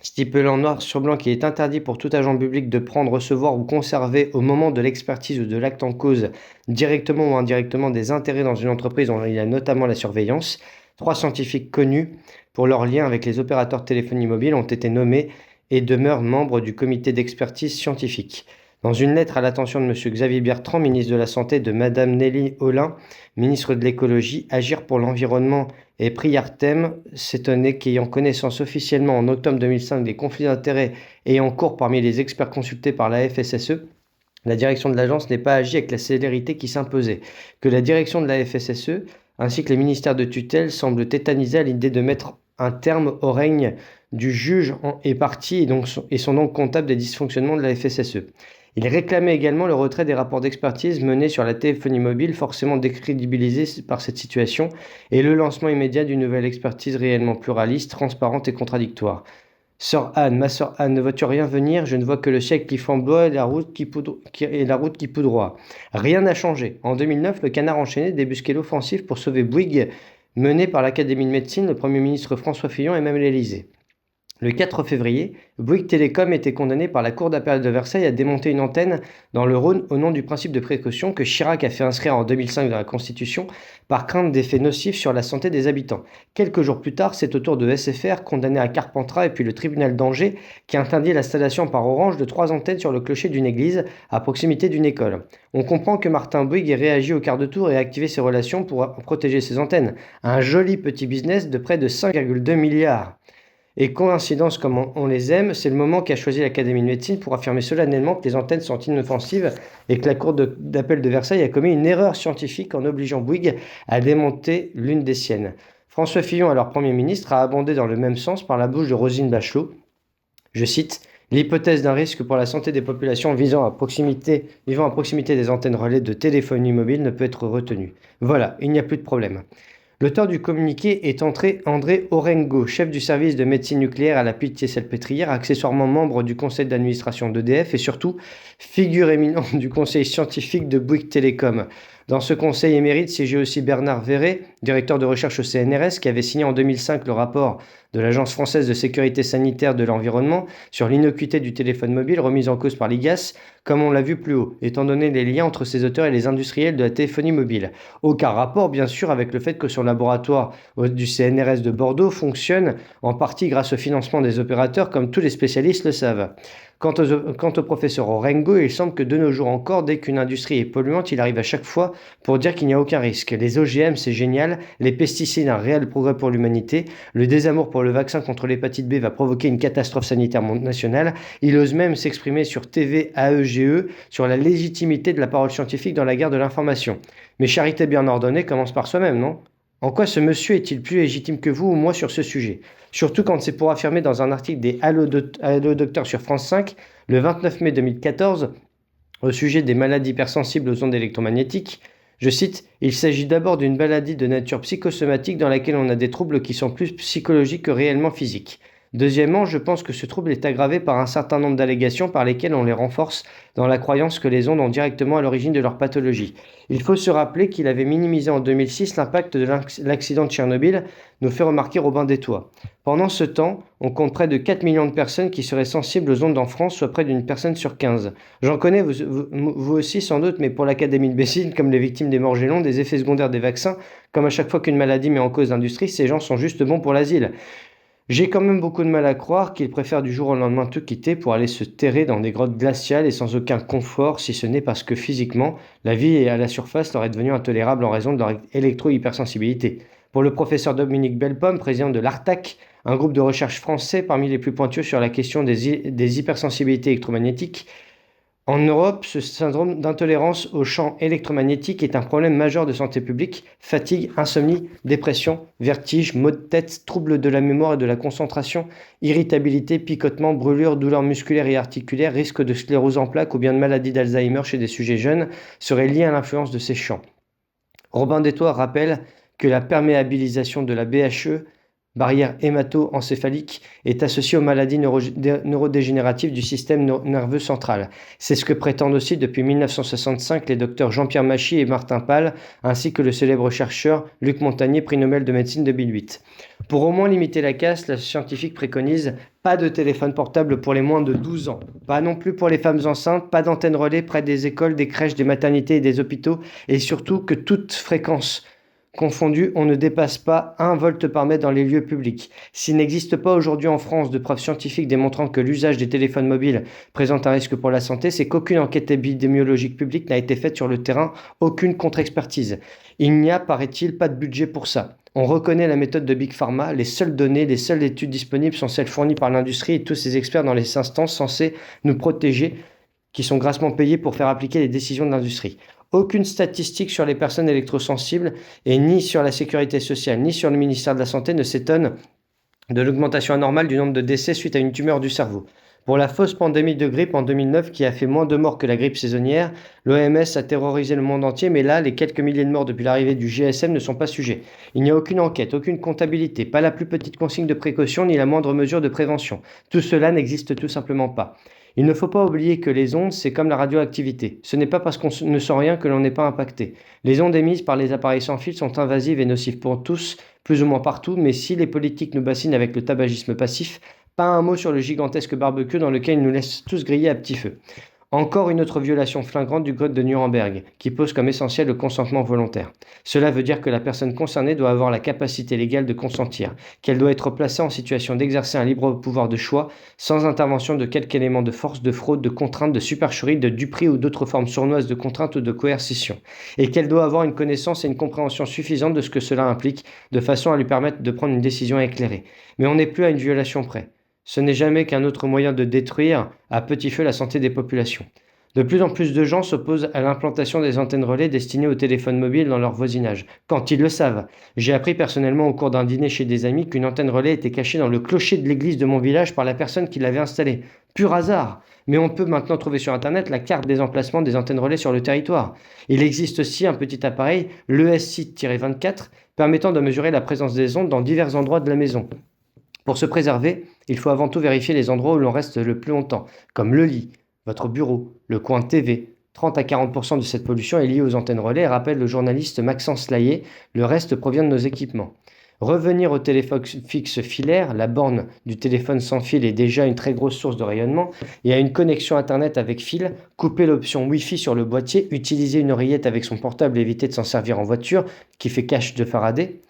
stipulant noir sur blanc qu'il est interdit pour tout agent public de prendre, recevoir ou conserver au moment de l'expertise ou de l'acte en cause, directement ou indirectement, des intérêts dans une entreprise dont il y a notamment la surveillance, 3 scientifiques connus pour leur lien avec les opérateurs de téléphonie mobile ont été nommés et demeurent membres du comité d'expertise scientifique. Dans une lettre à l'attention de M. Xavier Bertrand, ministre de la Santé, de Mme Nelly Olin, ministre de l'Écologie, Agir pour l'environnement et Priartem s'étonnait qu'ayant connaissance officiellement en octobre 2005 des conflits d'intérêts ayant cours parmi les experts consultés par la FSSE, la direction de l'agence n'ait pas agi avec la célérité qui s'imposait, que la direction de la FSSE ainsi que les ministères de tutelle semblent tétanisés à l'idée de mettre un terme au règne du juge et partie et sont donc comptables des dysfonctionnements de la FSSE. Il réclamait également le retrait des rapports d'expertise menés sur la téléphonie mobile, forcément décrédibilisés par cette situation, et le lancement immédiat d'une nouvelle expertise réellement pluraliste, transparente et contradictoire. Sœur Anne, ma sœur Anne, ne vois-tu rien venir? Je ne vois que le ciel qui flamboie et la route qui poudroie. Rien n'a changé. En 2009, le Canard enchaîné débusquait l'offensive pour sauver Bouygues, menée par l'Académie de médecine, le Premier ministre François Fillon et même l'Élysée. Le 4 février, Bouygues Télécom était condamné par la Cour d'appel de Versailles à démonter une antenne dans le Rhône au nom du principe de précaution que Chirac a fait inscrire en 2005 dans la Constitution par crainte d'effets nocifs sur la santé des habitants. Quelques jours plus tard, c'est au tour de SFR, condamné à Carpentras, et puis le tribunal d'Angers qui interdit l'installation par Orange de 3 antennes sur le clocher d'une église à proximité d'une école. On comprend que Martin Bouygues ait réagi au quart de tour et activé ses relations pour protéger ses antennes. Un joli petit business de près de 5,2 milliards. Et coïncidence comme on les aime, c'est le moment qu'a choisi l'Académie de médecine pour affirmer solennellement que les antennes sont inoffensives et que la Cour d'appel de Versailles a commis une erreur scientifique en obligeant Bouygues à démonter l'une des siennes. François Fillon, alors Premier ministre, a abondé dans le même sens par la bouche de Roselyne Bachelot. Je cite: l'hypothèse d'un risque pour la santé des populations vivant à proximité des antennes relais de téléphonie mobile ne peut être retenue. Voilà, il n'y a plus de problème. L'auteur du communiqué est André Orengo, chef du service de médecine nucléaire à la Pitié-Salpêtrière, accessoirement membre du conseil d'administration d'EDF et surtout figure éminente du conseil scientifique de Bouygues Télécom. Dans ce conseil émérite siégeait aussi Bernard Verret, directeur de recherche au CNRS, qui avait signé en 2005 le rapport de l'Agence française de sécurité sanitaire de l'environnement sur l'innocuité du téléphone mobile remise en cause par l'IGAS, comme on l'a vu plus haut, étant donné les liens entre ces auteurs et les industriels de la téléphonie mobile. Aucun rapport, bien sûr, avec le fait que son laboratoire du CNRS de Bordeaux fonctionne en partie grâce au financement des opérateurs, comme tous les spécialistes le savent. Quant au professeur Orengo, il semble que de nos jours encore, dès qu'une industrie est polluante, il arrive à chaque fois pour dire qu'il n'y a aucun risque. Les OGM, c'est génial, les pesticides, un réel progrès pour l'humanité, le désamour pour le vaccin contre l'hépatite B va provoquer une catastrophe sanitaire nationale. Il ose même s'exprimer sur TV AEGE sur la légitimité de la parole scientifique dans la guerre de l'information. Mais charité bien ordonnée commence par soi-même, non? En quoi ce monsieur est-il plus légitime que vous ou moi sur ce sujet? Surtout quand c'est pour affirmer dans un article des Allo Docteur sur France 5, le 29 mai 2014, au sujet des maladies hypersensibles aux ondes électromagnétiques, je cite: il s'agit d'abord d'une maladie de nature psychosomatique dans laquelle on a des troubles qui sont plus psychologiques que réellement physiques. Deuxièmement, je pense que ce trouble est aggravé par un certain nombre d'allégations par lesquelles on les renforce dans la croyance que les ondes ont directement à l'origine de leur pathologie. Il faut se rappeler qu'il avait minimisé en 2006 l'impact de l'accident de Tchernobyl, nous fait remarquer Robin des Toits. Pendant ce temps, on compte près de 4 millions de personnes qui seraient sensibles aux ondes en France, soit près d'une personne sur 15. J'en connais, vous aussi sans doute, mais pour l'Académie de médecine, comme les victimes des morts gélantes, des effets secondaires des vaccins, comme à chaque fois qu'une maladie met en cause l'industrie, ces gens sont juste bons pour l'asile. J'ai quand même beaucoup de mal à croire qu'ils préfèrent du jour au lendemain tout quitter pour aller se terrer dans des grottes glaciales et sans aucun confort, si ce n'est parce que physiquement, la vie à la surface leur est devenue intolérable en raison de leur électro-hypersensibilité. Pour le professeur Dominique Bellepomme, président de l'ARTAC, un groupe de recherche français parmi les plus pointus sur la question des hypersensibilités électromagnétiques, en Europe, ce syndrome d'intolérance aux champs électromagnétiques est un problème majeur de santé publique. Fatigue, insomnie, dépression, vertige, maux de tête, troubles de la mémoire et de la concentration, irritabilité, picotement, brûlures, douleurs musculaires et articulaires, risque de sclérose en plaques ou bien de maladie d'Alzheimer chez des sujets jeunes seraient liés à l'influence de ces champs. Robin des Toits rappelle que la perméabilisation de la BHE, barrière hémato-encéphalique, est associée aux maladies neurodégénératives du système nerveux central. C'est ce que prétendent aussi depuis 1965 les docteurs Jean-Pierre Machy et Martin Pal, ainsi que le célèbre chercheur Luc Montagnier, prix Nobel de médecine 2008. Pour au moins limiter la casse, la scientifique préconise pas de téléphone portable pour les moins de 12 ans, pas non plus pour les femmes enceintes, pas d'antenne relais près des écoles, des crèches, des maternités et des hôpitaux, et surtout que toute fréquence confondue, on ne dépasse pas 1 volt par mètre dans les lieux publics. S'il n'existe pas aujourd'hui en France de preuves scientifiques démontrant que l'usage des téléphones mobiles présente un risque pour la santé, c'est qu'aucune enquête épidémiologique publique n'a été faite sur le terrain, aucune contre-expertise. Il n'y a, paraît-il, pas de budget pour ça. On reconnaît la méthode de Big Pharma, les seules données, les seules études disponibles sont celles fournies par l'industrie et tous ces experts dans les instances censées nous protéger, qui sont grassement payés pour faire appliquer les décisions de l'industrie. Aucune statistique sur les personnes électrosensibles et ni sur la sécurité sociale, ni sur le ministère de la Santé ne s'étonne de l'augmentation anormale du nombre de décès suite à une tumeur du cerveau. Pour la fausse pandémie de grippe en 2009 qui a fait moins de morts que la grippe saisonnière, l'OMS a terrorisé le monde entier, mais là, les quelques milliers de morts depuis l'arrivée du GSM ne sont pas sujets. Il n'y a aucune enquête, aucune comptabilité, pas la plus petite consigne de précaution ni la moindre mesure de prévention. Tout cela n'existe tout simplement pas. Il ne faut pas oublier que les ondes, c'est comme la radioactivité. Ce n'est pas parce qu'on ne sent rien que l'on n'est pas impacté. Les ondes émises par les appareils sans fil sont invasives et nocives pour tous, plus ou moins partout, mais si les politiques nous bassinent avec le tabagisme passif, pas un mot sur le gigantesque barbecue dans lequel ils nous laissent tous griller à petit feu. Encore une autre violation flagrante du code de Nuremberg, qui pose comme essentiel le consentement volontaire. Cela veut dire que la personne concernée doit avoir la capacité légale de consentir, qu'elle doit être placée en situation d'exercer un libre pouvoir de choix, sans intervention de quelque élément de force, de fraude, de contrainte, de supercherie, de duperie ou d'autres formes sournoises de contrainte ou de coercition, et qu'elle doit avoir une connaissance et une compréhension suffisante de ce que cela implique, de façon à lui permettre de prendre une décision éclairée. Mais on n'est plus à une violation près. Ce n'est jamais qu'un autre moyen de détruire à petit feu la santé des populations. De plus en plus de gens s'opposent à l'implantation des antennes relais destinées aux téléphones mobiles dans leur voisinage, quand ils le savent. J'ai appris personnellement au cours d'un dîner chez des amis qu'une antenne relais était cachée dans le clocher de l'église de mon village par la personne qui l'avait installée. Pur hasard! Mais on peut maintenant trouver sur Internet la carte des emplacements des antennes relais sur le territoire. Il existe aussi un petit appareil, l'ESSI-24, permettant de mesurer la présence des ondes dans divers endroits de la maison. Pour se préserver, il faut avant tout vérifier les endroits où l'on reste le plus longtemps, comme le lit, votre bureau, le coin de TV. 30 à 40% de cette pollution est liée aux antennes relais, rappelle le journaliste Maxence Laillé, le reste provient de nos équipements. Revenir au téléphone fixe filaire, la borne du téléphone sans fil est déjà une très grosse source de rayonnement, et à une connexion Internet avec fil, couper l'option Wi-Fi sur le boîtier, utiliser une oreillette avec son portable et éviter de s'en servir en voiture, qui fait cache de Faraday.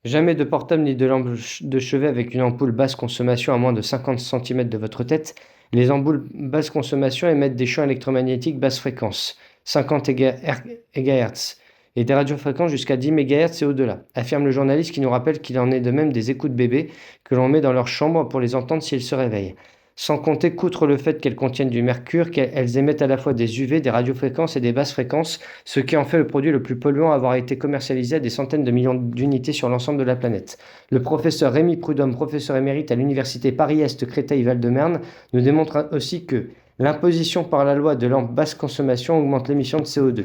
Jamais de portable ni de lampe de chevet avec une ampoule basse consommation à moins de 50 cm de votre tête. Les ampoules basse consommation émettent des champs électromagnétiques basse fréquence, 50 GHz, et des radiofréquences jusqu'à 10 MHz et au-delà, affirme le journaliste qui nous rappelle qu'il en est de même des écoutes bébés que l'on met dans leur chambre pour les entendre s'ils se réveillent. Sans compter qu'outre le fait qu'elles contiennent du mercure, qu'elles émettent à la fois des UV, des radiofréquences et des basses fréquences, ce qui en fait le produit le plus polluant à avoir été commercialisé à des centaines de millions d'unités sur l'ensemble de la planète. Le professeur Rémi Prudhomme, professeur émérite à l'université Paris-Est Créteil-Val-de-Marne, nous démontre aussi que l'imposition par la loi de lampes basse consommation augmente l'émission de CO2.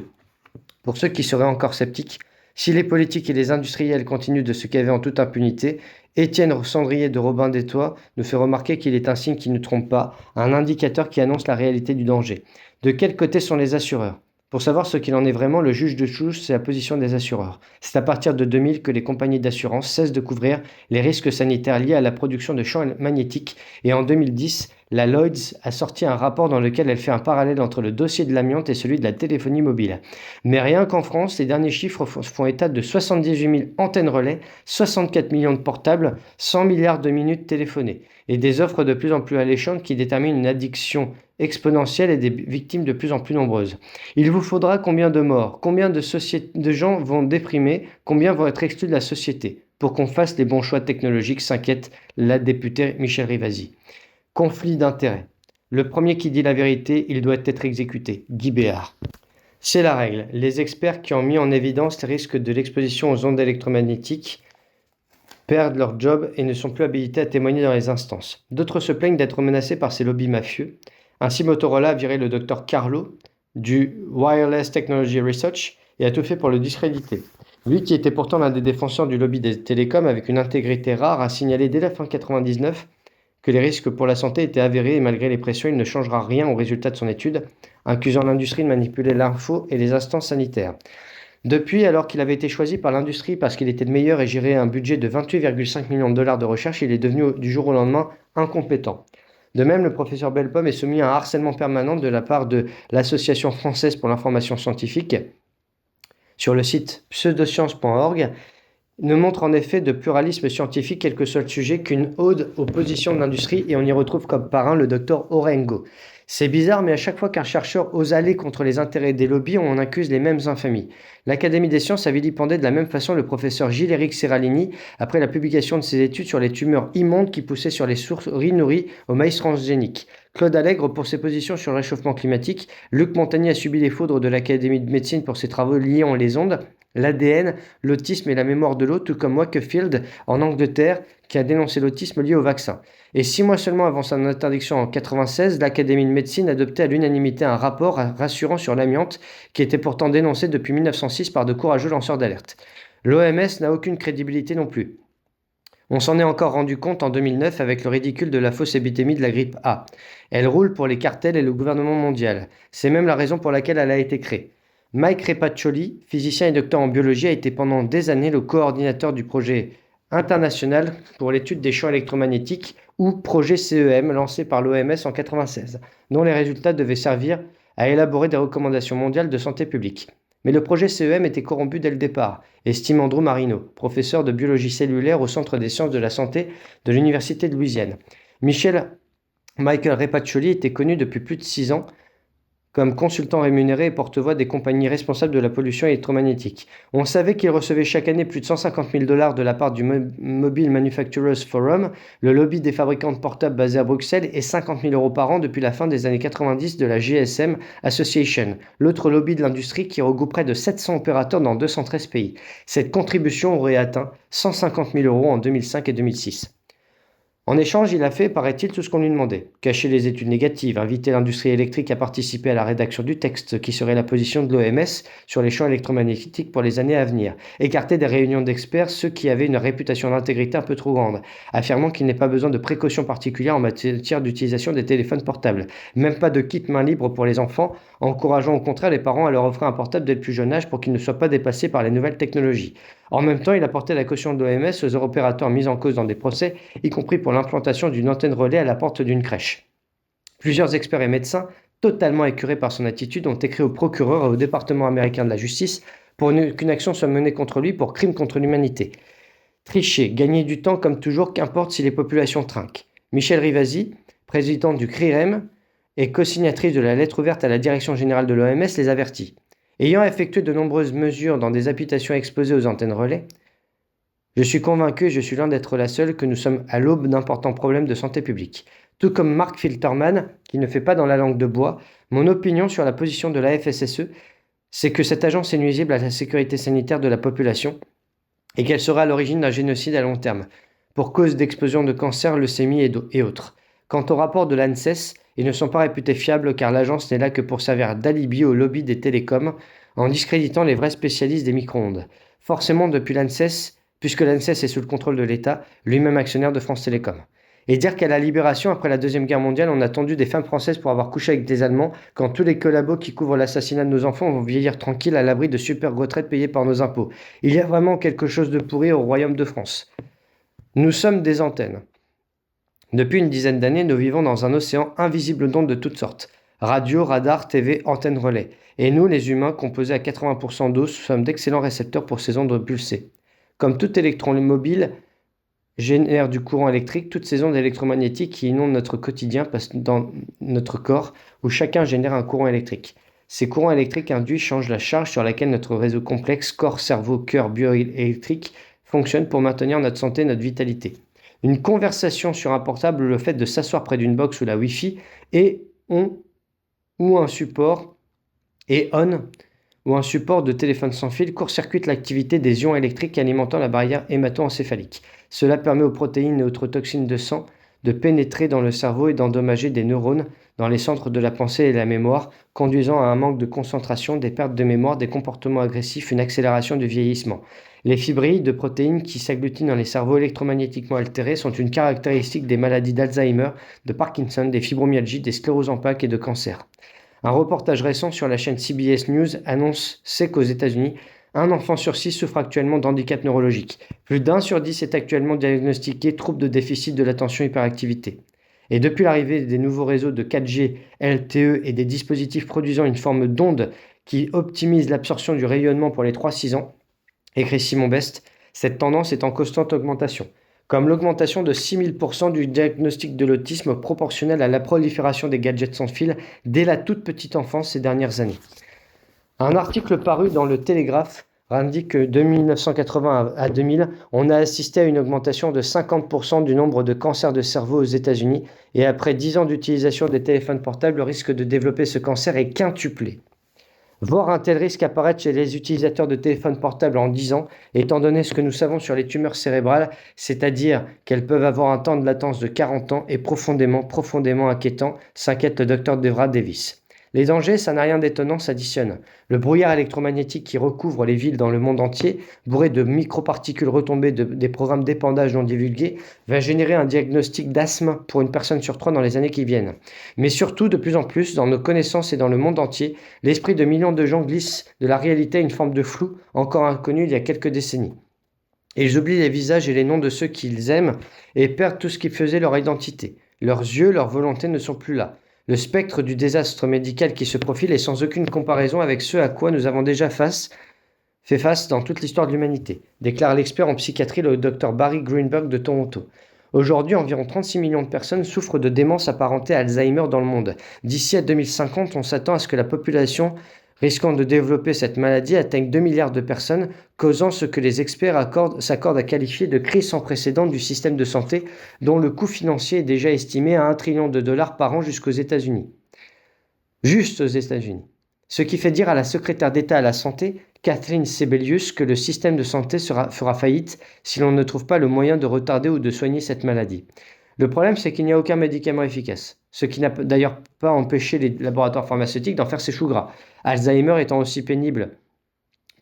Pour ceux qui seraient encore sceptiques, Si les politiques et les industriels continuent de se caver en toute impunité, Étienne Sandrier de Robin des Toits nous fait remarquer qu'il est un signe qui ne trompe pas, un indicateur qui annonce la réalité du danger. De quel côté sont les assureurs? Pour savoir ce qu'il en est vraiment, le juge de touche, c'est la position des assureurs. C'est à partir de 2000 que les compagnies d'assurance cessent de couvrir les risques sanitaires liés à la production de champs magnétiques et en 2010, la Lloyds a sorti un rapport dans lequel elle fait un parallèle entre le dossier de l'amiante et celui de la téléphonie mobile. Mais rien qu'en France, les derniers chiffres font état de 78 000 antennes relais, 64 millions de portables, 100 milliards de minutes téléphonées et des offres de plus en plus alléchantes qui déterminent une addiction exponentielle et des victimes de plus en plus nombreuses. Il vous faudra combien de morts, combien de gens vont déprimer, combien vont être exclus de la société pour qu'on fasse les bons choix technologiques, s'inquiète la députée Michel Rivasi. Conflit d'intérêts. Le premier qui dit la vérité, il doit être exécuté. Guy Béard. C'est la règle. Les experts qui ont mis en évidence les risques de l'exposition aux ondes électromagnétiques perdent leur job et ne sont plus habilités à témoigner dans les instances. D'autres se plaignent d'être menacés par ces lobbies mafieux. Ainsi, Motorola a viré le docteur Carlo du Wireless Technology Research et a tout fait pour le discréditer. Lui, qui était pourtant l'un des défenseurs du lobby des télécoms avec une intégrité rare, a signalé dès la fin 1999 que les risques pour la santé étaient avérés et malgré les pressions, il ne changera rien au résultat de son étude, accusant l'industrie de manipuler l'info et les instances sanitaires. Depuis, alors qu'il avait été choisi par l'industrie parce qu'il était le meilleur et gérait un budget de 28,5 millions de dollars de recherche, il est devenu du jour au lendemain incompétent. De même, le professeur Bellepomme est soumis à un harcèlement permanent de la part de l'Association française pour l'information scientifique. Sur le site pseudoscience.org, ne montre en effet de pluralisme scientifique quel que soit le sujet qu'une ode aux positions de l'industrie et on y retrouve comme parrain le docteur Orengo. C'est bizarre, mais à chaque fois qu'un chercheur ose aller contre les intérêts des lobbies, on en accuse les mêmes infamies. L'Académie des sciences a vilipendé de la même façon le professeur Gilles-Éric Serralini après la publication de ses études sur les tumeurs immondes qui poussaient sur les souris nourries au maïs transgénique. Claude Allègre pour ses positions sur le réchauffement climatique, Luc Montagny a subi les foudres de l'Académie de médecine pour ses travaux liant les ondes, l'ADN, l'autisme et la mémoire de l'eau, tout comme Wakefield en Angleterre, qui a dénoncé l'autisme lié au vaccin. Et 6 mois seulement avant son interdiction en 1996, l'Académie de médecine adoptait à l'unanimité un rapport rassurant sur l'amiante, qui était pourtant dénoncé depuis 1906 par de courageux lanceurs d'alerte. L'OMS n'a aucune crédibilité non plus. On s'en est encore rendu compte en 2009 avec le ridicule de la fausse épidémie de la grippe A. Elle roule pour les cartels et le gouvernement mondial. C'est même la raison pour laquelle elle a été créée. Mike Repaccioli, physicien et docteur en biologie, a été pendant des années le coordinateur du projet international pour l'étude des champs électromagnétiques ou projet CEM lancé par l'OMS en 1996, dont les résultats devaient servir à élaborer des recommandations mondiales de santé publique. Mais le projet CEM était corrompu dès le départ, estime Andrew Marino, professeur de biologie cellulaire au Centre des sciences de la santé de l'Université de Louisiane. Michael Repaccioli était connu depuis plus de 6 ans comme consultant rémunéré et porte-voix des compagnies responsables de la pollution électromagnétique. On savait qu'il recevait chaque année plus de 150 000 $ de la part du Mobile Manufacturers Forum, le lobby des fabricants de portables basé à Bruxelles, et 50 000 € par an depuis la fin des années 90 de la GSM Association, l'autre lobby de l'industrie qui regroupe près de 700 opérateurs dans 213 pays. Cette contribution aurait atteint 150 000 € en 2005 et 2006. En échange, il a fait, paraît-il, tout ce qu'on lui demandait. Cacher les études négatives, inviter l'industrie électrique à participer à la rédaction du texte qui serait la position de l'OMS sur les champs électromagnétiques pour les années à venir. Écarter des réunions d'experts ceux qui avaient une réputation d'intégrité un peu trop grande, affirmant qu'il n'est pas besoin de précautions particulières en matière d'utilisation des téléphones portables. Même pas de kit main libre pour les enfants, encourageant au contraire les parents à leur offrir un portable dès le plus jeune âge pour qu'ils ne soient pas dépassés par les nouvelles technologies. En même temps, il a porté la caution de l'OMS aux opérateurs mis en cause dans des procès, y compris pour l'implantation d'une antenne relais à la porte d'une crèche. Plusieurs experts et médecins, totalement écœurés par son attitude, ont écrit au procureur et au département américain de la justice pour qu'une action soit menée contre lui pour crime contre l'humanité. Tricher, gagner du temps comme toujours, qu'importe si les populations trinquent. Michel Rivasi, présidente du CRIREM et co-signatrice de la lettre ouverte à la direction générale de l'OMS, les avertit. Ayant effectué de nombreuses mesures dans des habitations exposées aux antennes relais, je suis convaincu et je suis loin d'être la seule que nous sommes à l'aube d'importants problèmes de santé publique. Tout comme Mark Filterman, qui ne fait pas dans la langue de bois, mon opinion sur la position de la FSSE, c'est que cette agence est nuisible à la sécurité sanitaire de la population et qu'elle sera à l'origine d'un génocide à long terme, pour cause d'explosion de cancer, leucémie et autres. Quant au rapport de l'ANSES, ils ne sont pas réputés fiables car l'agence n'est là que pour servir d'alibi au lobby des télécoms en discréditant les vrais spécialistes des micro-ondes. forcément depuis l'ANSES, puisque l'ANSES est sous le contrôle de l'État, lui-même actionnaire de France Télécom. Et dire qu'à la Libération, après la Deuxième Guerre mondiale, on a attendu des femmes françaises pour avoir couché avec des Allemands, quand tous les collabos qui couvrent l'assassinat de nos enfants vont vieillir tranquilles à l'abri de super retraites payées par nos impôts. Il y a vraiment quelque chose de pourri au royaume de France. Nous sommes des antennes. Depuis une dizaine d'années, nous vivons dans un océan invisible d'ondes de toutes sortes. Radio, radar, TV, antennes relais. Et nous, les humains, composés à 80% d'eau, sommes d'excellents récepteurs pour ces ondes pulsées. Comme tout électron mobile génère du courant électrique, toutes ces ondes électromagnétiques qui inondent notre quotidien passent dans notre corps, où chacun génère un courant électrique. Ces courants électriques induits changent la charge sur laquelle notre réseau complexe, corps, cerveau, cœur, bioélectrique, fonctionne pour maintenir notre santé et notre vitalité. Une conversation sur un portable, le fait de s'asseoir près d'une box ou la Wi-Fi, ou un support ou un support de téléphone sans fil court-circuite l'activité des ions électriques alimentant la barrière hémato-encéphalique. Cela permet aux protéines et autres toxines de sang de pénétrer dans le cerveau et d'endommager des neurones dans les centres de la pensée et de la mémoire, conduisant à un manque de concentration, des pertes de mémoire, des comportements agressifs, une accélération du vieillissement. Les fibrilles de protéines qui s'agglutinent dans les cerveaux électromagnétiquement altérés sont une caractéristique des maladies d'Alzheimer, de Parkinson, des fibromyalgies, des scléroses en plaques et de cancer. Un reportage récent sur la chaîne CBS News sait qu'aux États-Unis, un enfant sur 6 souffre actuellement d'handicap neurologique. Plus d'1 sur 10 est actuellement diagnostiqué trouble de déficit de l'attention-hyperactivité. Et depuis l'arrivée des nouveaux réseaux de 4G, LTE et des dispositifs produisant une forme d'onde qui optimise l'absorption du rayonnement pour les 3-6 ans, écrit Simon Best, cette tendance est en constante augmentation. Comme l'augmentation de 6000% du diagnostic de l'autisme proportionnel à la prolifération des gadgets sans fil dès la toute petite enfance ces dernières années. Un article paru dans le Télégraphe indique que de 1980 à 2000, on a assisté à une augmentation de 50% du nombre de cancers de cerveau aux États-Unis et après 10 ans d'utilisation des téléphones portables, le risque de développer ce cancer est quintuplé. Voir un tel risque apparaître chez les utilisateurs de téléphones portables en 10 ans, étant donné ce que nous savons sur les tumeurs cérébrales, c'est-à-dire qu'elles peuvent avoir un temps de latence de 40 ans, est profondément inquiétant, s'inquiète le docteur Devra Davis. Les dangers, ça n'a rien d'étonnant, s'additionnent. Le brouillard électromagnétique qui recouvre les villes dans le monde entier, bourré de microparticules retombées des programmes d'épandage non divulgués, va générer un diagnostic d'asthme pour une personne sur 3 dans les années qui viennent. Mais surtout, de plus en plus, dans nos connaissances et dans le monde entier, l'esprit de millions de gens glisse de la réalité à une forme de flou encore inconnue il y a quelques décennies. Et ils oublient les visages et les noms de ceux qu'ils aiment et perdent tout ce qui faisait leur identité. Leurs yeux, leurs volontés ne sont plus là. Le spectre du désastre médical qui se profile est sans aucune comparaison avec ce à quoi nous avons déjà fait face dans toute l'histoire de l'humanité, déclare l'expert en psychiatrie le Dr Barry Greenberg de Toronto. Aujourd'hui, environ 36 millions de personnes souffrent de démence apparentée à Alzheimer dans le monde. D'ici à 2050, on s'attend à ce que la population risquant de développer cette maladie atteigne 2 milliards de personnes, causant ce que les experts s'accordent à qualifier de crise sans précédent du système de santé, dont le coût financier est déjà estimé à $1 trillion par an jusqu'aux États-Unis. Juste aux États-Unis. Ce qui fait dire à la secrétaire d'État à la Santé, Kathleen Sebelius, que le système de santé fera faillite si l'on ne trouve pas le moyen de retarder ou de soigner cette maladie. Le problème, c'est qu'il n'y a aucun médicament efficace, ce qui n'a d'ailleurs pas empêché les laboratoires pharmaceutiques d'en faire ses choux gras. Alzheimer étant aussi pénible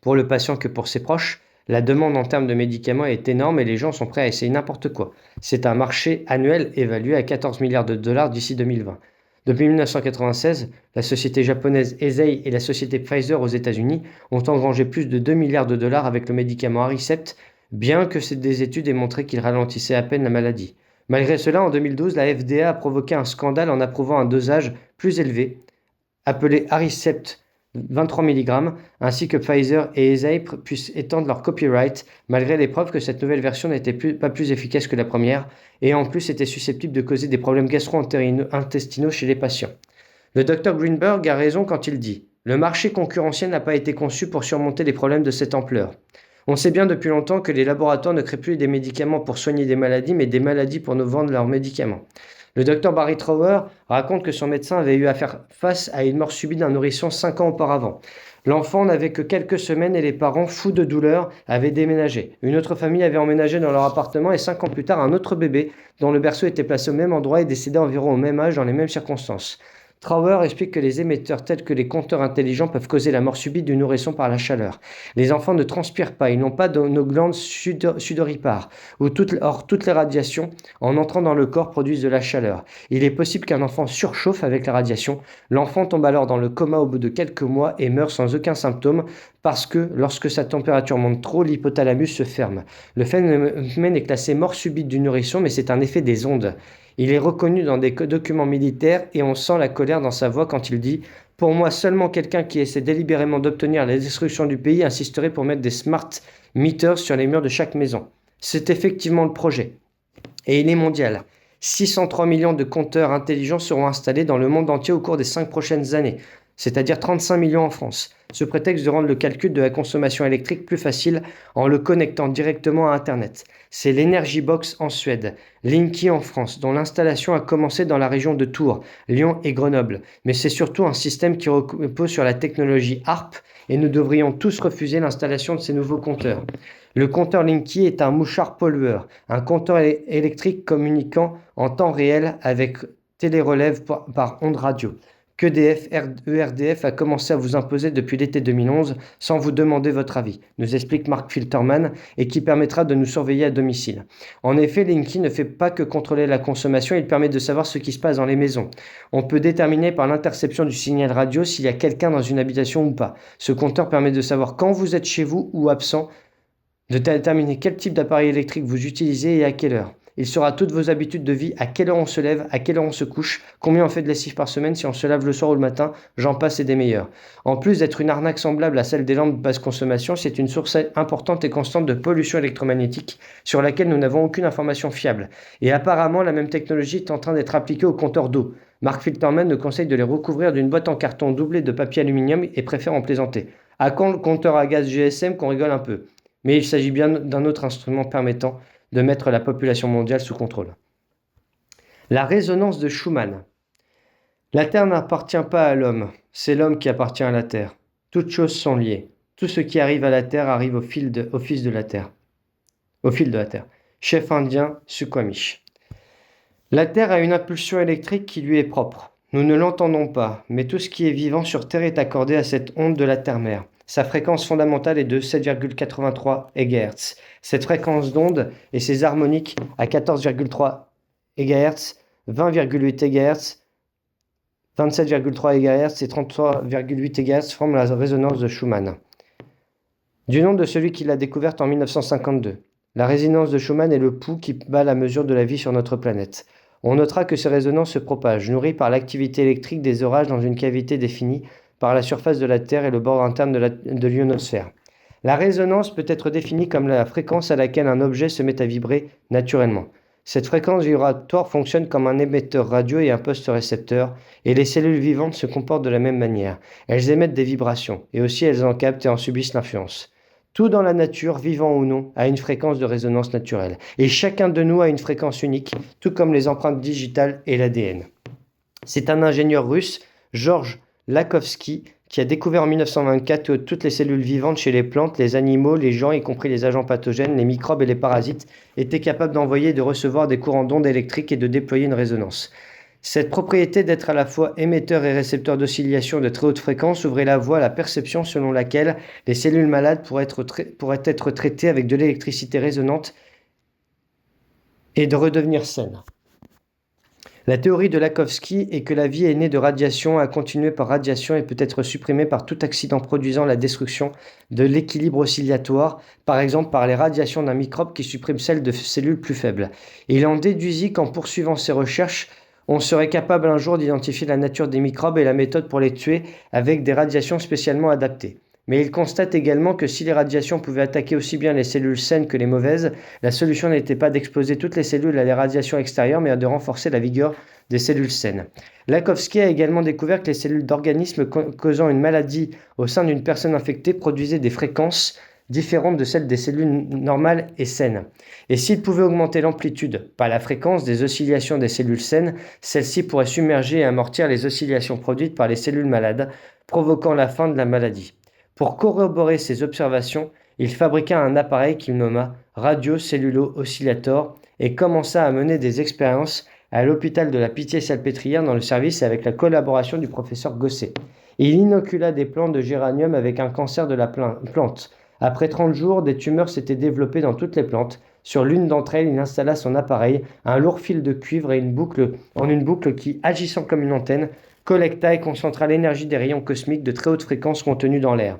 pour le patient que pour ses proches, la demande en termes de médicaments est énorme et les gens sont prêts à essayer n'importe quoi. C'est un marché annuel évalué à 14 milliards de dollars d'ici 2020. Depuis 1996, la société japonaise Eisai et la société Pfizer aux États-Unis ont engrangé plus de 2 milliards de dollars avec le médicament Aricept, bien que des études aient montré qu'il ralentissait à peine la maladie. Malgré cela, en 2012, la FDA a provoqué un scandale en approuvant un dosage plus élevé, appelé Aricept 23 mg, ainsi que Pfizer et Eisai puissent étendre leur copyright, malgré les preuves que cette nouvelle version n'était pas plus efficace que la première, et en plus était susceptible de causer des problèmes gastro-intestinaux chez les patients. Le Dr Greenberg a raison quand il dit « Le marché concurrentiel n'a pas été conçu pour surmonter des problèmes de cette ampleur. On sait bien depuis longtemps que les laboratoires ne créent plus des médicaments pour soigner des maladies, mais des maladies pour nous vendre leurs médicaments. » Le docteur Barry Trower raconte que son médecin avait eu à faire face à une mort subite d'un nourrisson 5 ans auparavant. L'enfant n'avait que quelques semaines et les parents, fous de douleur, avaient déménagé. Une autre famille avait emménagé dans leur appartement et 5 ans plus tard, un autre bébé, dont le berceau était placé au même endroit, est décédé environ au même âge dans les mêmes circonstances. Trauer explique que les émetteurs tels que les compteurs intelligents peuvent causer la mort subite du nourrisson par la chaleur. Les enfants ne transpirent pas, ils n'ont pas nos glandes sudoripares, or toutes les radiations, en entrant dans le corps, produisent de la chaleur. Il est possible qu'un enfant surchauffe avec la radiation. L'enfant tombe alors dans le coma au bout de quelques mois et meurt sans aucun symptôme parce que lorsque sa température monte trop, l'hypothalamus se ferme. Le phénomène est classé mort subite du nourrisson, mais c'est un effet des ondes. Il est reconnu dans des documents militaires et on sent la colère dans sa voix quand il dit « Pour moi, seulement quelqu'un qui essaie délibérément d'obtenir la destruction du pays insisterait pour mettre des smart meters sur les murs de chaque maison. » C'est effectivement le projet. Et il est mondial. 603 millions de compteurs intelligents seront installés dans le monde entier au cours des 5 prochaines années, c'est-à-dire 35 millions en France. Ce prétexte de rendre le calcul de la consommation électrique plus facile en le connectant directement à Internet. C'est l'Energy Box en Suède, Linky en France, dont l'installation a commencé dans la région de Tours, Lyon et Grenoble. Mais c'est surtout un système qui repose sur la technologie HARP et nous devrions tous refuser l'installation de ces nouveaux compteurs. Le compteur Linky est un mouchard pollueur, un compteur électrique communiquant en temps réel avec télérelève par ondes radio, qu'EDF ERDF a commencé à vous imposer depuis l'été 2011 sans vous demander votre avis, nous explique Mark Filterman, et qui permettra de nous surveiller à domicile. En effet, Linky ne fait pas que contrôler la consommation, il permet de savoir ce qui se passe dans les maisons. On peut déterminer par l'interception du signal radio s'il y a quelqu'un dans une habitation ou pas. Ce compteur permet de savoir quand vous êtes chez vous ou absent, de déterminer quel type d'appareil électrique vous utilisez et à quelle heure. Il saura toutes vos habitudes de vie, à quelle heure on se lève, à quelle heure on se couche, combien on fait de lessive par semaine, si on se lave le soir ou le matin, j'en passe et des meilleurs. En plus d'être une arnaque semblable à celle des lampes de basse consommation, c'est une source importante et constante de pollution électromagnétique sur laquelle nous n'avons aucune information fiable. Et apparemment, la même technologie est en train d'être appliquée aux compteurs d'eau. Mark Filterman nous conseille de les recouvrir d'une boîte en carton doublée de papier aluminium et préfère en plaisanter. À quand le compteur à gaz GSM qu'on rigole un peu? Mais il s'agit bien d'un autre instrument permettant de mettre la population mondiale sous contrôle. La résonance de Schumann. La Terre n'appartient pas à l'homme, c'est l'homme qui appartient à la Terre. Toutes choses sont liées. Tout ce qui arrive à la Terre arrive au fil de la Terre. Au fil de la Terre. Chef indien Suquamish. La Terre a une impulsion électrique qui lui est propre. Nous ne l'entendons pas, mais tout ce qui est vivant sur Terre est accordé à cette onde de la Terre-mère. Sa fréquence fondamentale est de 7,83 MHz. Cette fréquence d'onde et ses harmoniques à 14,3 MHz, 20,8 MHz, 27,3 MHz et 33,8 MHz forment la résonance de Schumann. Du nom de celui qui l'a découverte en 1952. La résonance de Schumann est le pouls qui bat la mesure de la vie sur notre planète. On notera que ces résonances se propagent, nourries par l'activité électrique des orages dans une cavité définie par la surface de la Terre et le bord interne de l'ionosphère. La résonance peut être définie comme la fréquence à laquelle un objet se met à vibrer naturellement. Cette fréquence vibratoire fonctionne comme un émetteur radio et un poste récepteur, et les cellules vivantes se comportent de la même manière. Elles émettent des vibrations, et aussi elles en captent et en subissent l'influence. Tout dans la nature, vivant ou non, a une fréquence de résonance naturelle, et chacun de nous a une fréquence unique, tout comme les empreintes digitales et l'ADN. C'est un ingénieur russe, Georges Lakhovsky, qui a découvert en 1924 que toutes les cellules vivantes chez les plantes, les animaux, les gens, y compris les agents pathogènes, les microbes et les parasites, étaient capables d'envoyer et de recevoir des courants d'ondes électriques et de déployer une résonance. Cette propriété d'être à la fois émetteur et récepteur d'oscillations de très haute fréquence ouvrait la voie à la perception selon laquelle les cellules malades pourraient être traitées avec de l'électricité résonante et de redevenir saines. La théorie de Lakhovsky est que la vie est née de radiation, a continué par radiation et peut être supprimée par tout accident produisant la destruction de l'équilibre oscillatoire, par exemple par les radiations d'un microbe qui supprime celle de cellules plus faibles. Et il en déduisit qu'en poursuivant ses recherches, on serait capable un jour d'identifier la nature des microbes et la méthode pour les tuer avec des radiations spécialement adaptées. Mais il constate également que si les radiations pouvaient attaquer aussi bien les cellules saines que les mauvaises, la solution n'était pas d'exposer toutes les cellules à des radiations extérieures, mais de renforcer la vigueur des cellules saines. Lakhovsky a également découvert que les cellules d'organismes causant une maladie au sein d'une personne infectée produisaient des fréquences différentes de celles des cellules normales et saines. Et s'il pouvait augmenter l'amplitude, pas la fréquence, des oscillations des cellules saines, celles-ci pourraient submerger et amortir les oscillations produites par les cellules malades, provoquant la fin de la maladie. Pour corroborer ces observations, il fabriqua un appareil qu'il nomma radiocellulo-oscillator et commença à mener des expériences à l'hôpital de la Pitié-Salpêtrière dans le service avec la collaboration du professeur Gosset. Il inocula des plantes de géranium avec un cancer de la plante. Après 30 jours, des tumeurs s'étaient développées dans toutes les plantes. Sur l'une d'entre elles, il installa son appareil, un lourd fil de cuivre et en une boucle qui, agissant comme une antenne, collecta et concentra l'énergie des rayons cosmiques de très haute fréquence contenus dans l'air.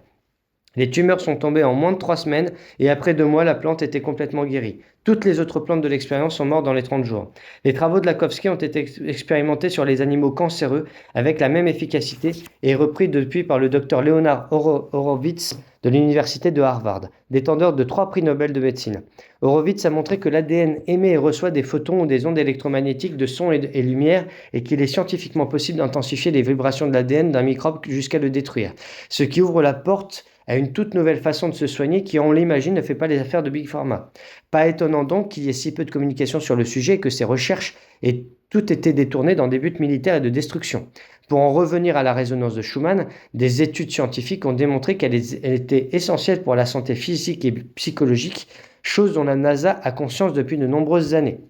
Les tumeurs sont tombées en moins de 3 semaines et après 2 mois, la plante était complètement guérie. Toutes les autres plantes de l'expérience sont mortes dans les 30 jours. Les travaux de Lakowski ont été expérimentés sur les animaux cancéreux avec la même efficacité et repris depuis par le docteur Leonard Horowitz de l'université de Harvard, détenteur de 3 prix Nobel de médecine. Horowitz a montré que l'ADN émet et reçoit des photons ou des ondes électromagnétiques de son et lumière et qu'il est scientifiquement possible d'intensifier les vibrations de l'ADN d'un microbe jusqu'à le détruire, ce qui ouvre la porte à une toute nouvelle façon de se soigner qui, on l'imagine, ne fait pas les affaires de Big Pharma. Pas étonnant donc qu'il y ait si peu de communication sur le sujet et que ces recherches aient toutes été détournées dans des buts militaires et de destruction. Pour en revenir à la résonance de Schumann, des études scientifiques ont démontré qu'elle était essentielle pour la santé physique et psychologique, chose dont la NASA a conscience depuis de nombreuses années.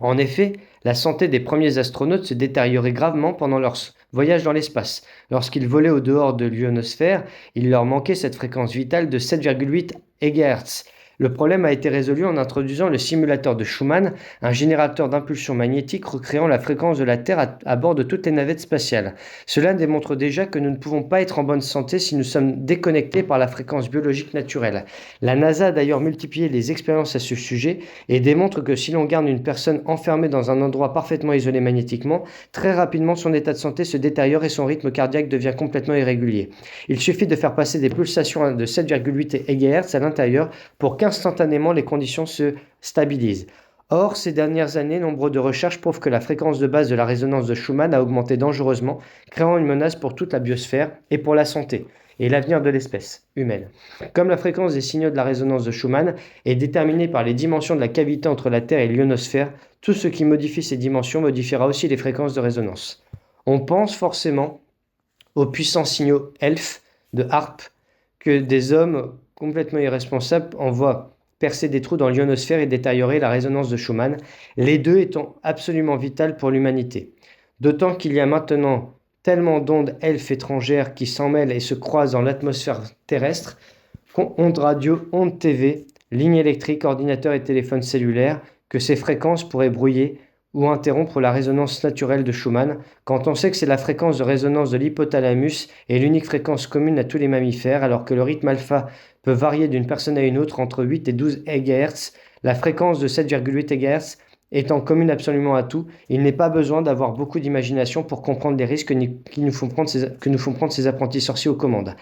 En effet, la santé des premiers astronautes se détériorait gravement pendant leur voyage dans l'espace. Lorsqu'ils volaient au dehors de l'ionosphère, il leur manquait cette fréquence vitale de 7,8 MHz. Le problème a été résolu en introduisant le simulateur de Schumann, un générateur d'impulsions magnétiques recréant la fréquence de la Terre à bord de toutes les navettes spatiales. Cela démontre déjà que nous ne pouvons pas être en bonne santé si nous sommes déconnectés par la fréquence biologique naturelle. La NASA a d'ailleurs multiplié les expériences à ce sujet et démontre que si l'on garde une personne enfermée dans un endroit parfaitement isolé magnétiquement, très rapidement son état de santé se détériore et son rythme cardiaque devient complètement irrégulier. Il suffit de faire passer des pulsations de 7,8 MHz à l'intérieur pour qu'instantanément les conditions se stabilisent. Or, ces dernières années, nombre de recherches prouvent que la fréquence de base de la résonance de Schumann a augmenté dangereusement, créant une menace pour toute la biosphère et pour la santé et l'avenir de l'espèce humaine. Comme la fréquence des signaux de la résonance de Schumann est déterminée par les dimensions de la cavité entre la Terre et l'ionosphère, tout ce qui modifie ces dimensions modifiera aussi les fréquences de résonance. On pense forcément aux puissants signaux ELF de HARP que des hommes complètement irresponsables envoient percer des trous dans l'ionosphère et détériorer la résonance de Schumann, les deux étant absolument vitales pour l'humanité. D'autant qu'il y a maintenant tellement d'ondes ELF étrangères qui s'en mêlent et se croisent dans l'atmosphère terrestre, ondes radio, ondes TV, lignes électriques, ordinateurs et téléphones cellulaires, que ces fréquences pourraient brouiller ou interrompre la résonance naturelle de Schumann, quand on sait que c'est la fréquence de résonance de l'hypothalamus et l'unique fréquence commune à tous les mammifères, alors que le rythme alpha peut varier d'une personne à une autre entre 8 et 12 MHz, la fréquence de 7,8 MHz étant commune absolument à tout, il n'est pas besoin d'avoir beaucoup d'imagination pour comprendre les risques que nous font prendre ces apprentis sorciers aux commandes.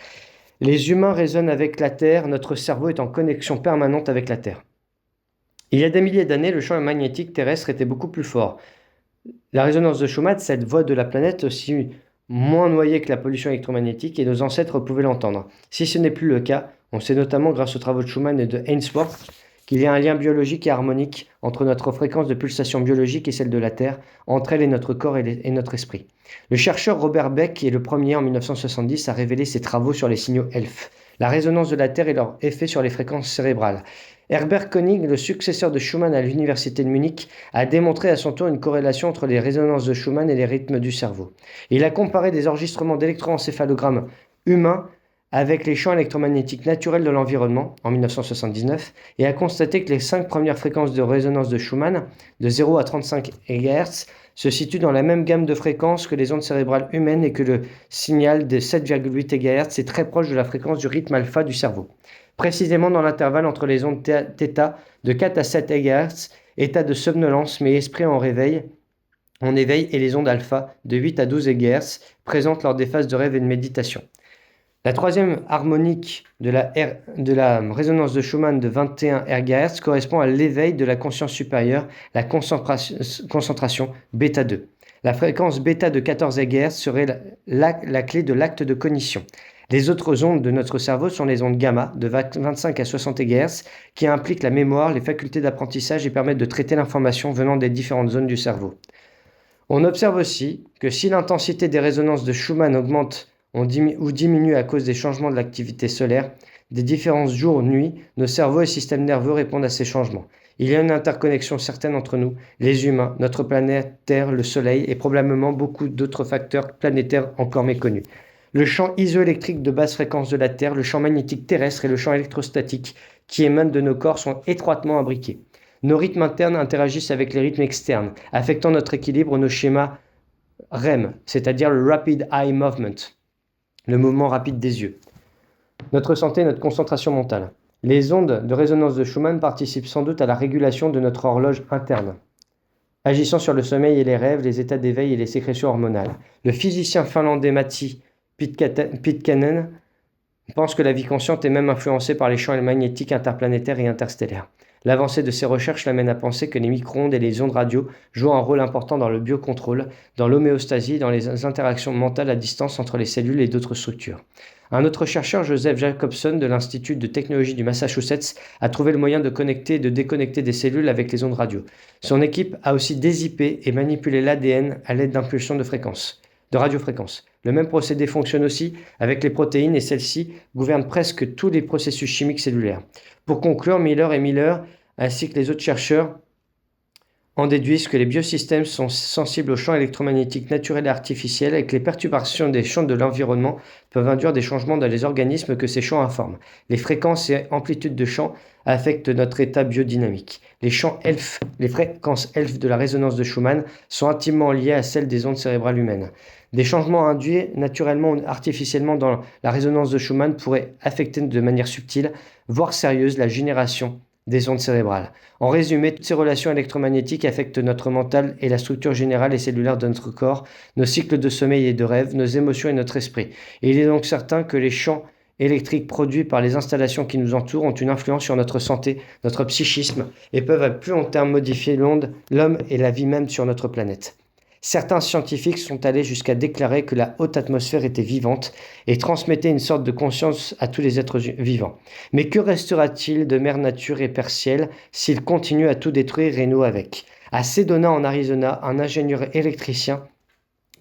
Les humains résonnent avec la Terre, notre cerveau est en connexion permanente avec la Terre. Il y a des milliers d'années, le champ magnétique terrestre était beaucoup plus fort. La résonance de Schumann, cette voix de la planète, aussi moins noyée que la pollution électromagnétique, et nos ancêtres pouvaient l'entendre. Si ce n'est plus le cas, on sait notamment grâce aux travaux de Schumann et de Ainsworth qu'il y a un lien biologique et harmonique entre notre fréquence de pulsation biologique et celle de la Terre, entre elle et notre corps et notre esprit. Le chercheur Robert Beck est le premier en 1970 à révéler ses travaux sur les signaux ELF, la résonance de la Terre et leur effet sur les fréquences cérébrales. Herbert König, le successeur de Schumann à l'université de Munich, a démontré à son tour une corrélation entre les résonances de Schumann et les rythmes du cerveau. Il a comparé des enregistrements d'électroencéphalogrammes humains avec les champs électromagnétiques naturels de l'environnement en 1979 et a constaté que les 5 premières fréquences de résonance de Schumann, de 0 à 35 MHz, se situent dans la même gamme de fréquences que les ondes cérébrales humaines et que le signal de 7,8 MHz est très proche de la fréquence du rythme alpha du cerveau. Précisément dans l'intervalle entre les ondes θ de 4 à 7 MHz, état de somnolence mais esprit en éveil et les ondes alpha de 8 à 12 MHz présentes lors des phases de rêve et de méditation. La troisième harmonique de la résonance de Schumann de 21 MHz correspond à l'éveil de la conscience supérieure, la concentration bêta 2. La fréquence bêta de 14 MHz serait la clé de l'acte de cognition. Les autres ondes de notre cerveau sont les ondes gamma de 25 à 60 MHz qui impliquent la mémoire, les facultés d'apprentissage et permettent de traiter l'information venant des différentes zones du cerveau. On observe aussi que si l'intensité des résonances de Schumann augmente ou diminue à cause des changements de l'activité solaire, des différences jour-nuit, nos cerveaux et systèmes nerveux répondent à ces changements. Il y a une interconnexion certaine entre nous, les humains, notre planète Terre, le Soleil et probablement beaucoup d'autres facteurs planétaires encore méconnus. Le champ isoélectrique de basse fréquence de la Terre, le champ magnétique terrestre et le champ électrostatique qui émanent de nos corps sont étroitement imbriqués. Nos rythmes internes interagissent avec les rythmes externes, affectant notre équilibre, nos schémas REM, c'est-à-dire le Rapid Eye Movement, le mouvement rapide des yeux. Notre santé et notre concentration mentale. Les ondes de résonance de Schumann participent sans doute à la régulation de notre horloge interne, agissant sur le sommeil et les rêves, les états d'éveil et les sécrétions hormonales. Le physicien finlandais Matti Pitkänen pense que la vie consciente est même influencée par les champs magnétiques interplanétaires et interstellaires. L'avancée de ces recherches l'amène à penser que les micro-ondes et les ondes radio jouent un rôle important dans le biocontrôle, dans l'homéostasie, dans les interactions mentales à distance entre les cellules et d'autres structures. Un autre chercheur, Joseph Jacobson, de l'Institut de technologie du Massachusetts, a trouvé le moyen de connecter et de déconnecter des cellules avec les ondes radio. Son équipe a aussi dézippé et manipulé l'ADN à l'aide d'impulsions de radiofréquences. Le même procédé fonctionne aussi avec les protéines et celles-ci gouvernent presque tous les processus chimiques cellulaires. Pour conclure, Miller ainsi que les autres chercheurs en déduisent que les biosystèmes sont sensibles aux champs électromagnétiques naturels et artificiels et que les perturbations des champs de l'environnement peuvent induire des changements dans les organismes que ces champs informent. Les fréquences et amplitudes de champs affectent notre état biodynamique. Les fréquences ELF de la résonance de Schumann sont intimement liées à celles des ondes cérébrales humaines. Des changements induits naturellement ou artificiellement dans la résonance de Schumann pourraient affecter de manière subtile, voire sérieuse, la génération des ondes cérébrales. En résumé, toutes ces relations électromagnétiques affectent notre mental et la structure générale et cellulaire de notre corps, nos cycles de sommeil et de rêve, nos émotions et notre esprit. Et il est donc certain que les champs électriques produits par les installations qui nous entourent ont une influence sur notre santé, notre psychisme, et peuvent à plus long terme modifier l'homme et la vie même sur notre planète. Certains scientifiques sont allés jusqu'à déclarer que la haute atmosphère était vivante et transmettait une sorte de conscience à tous les êtres vivants. Mais que restera-t-il de mère nature et père ciel s'il continue à tout détruire et nous avec? À Sedona en Arizona, un ingénieur électricien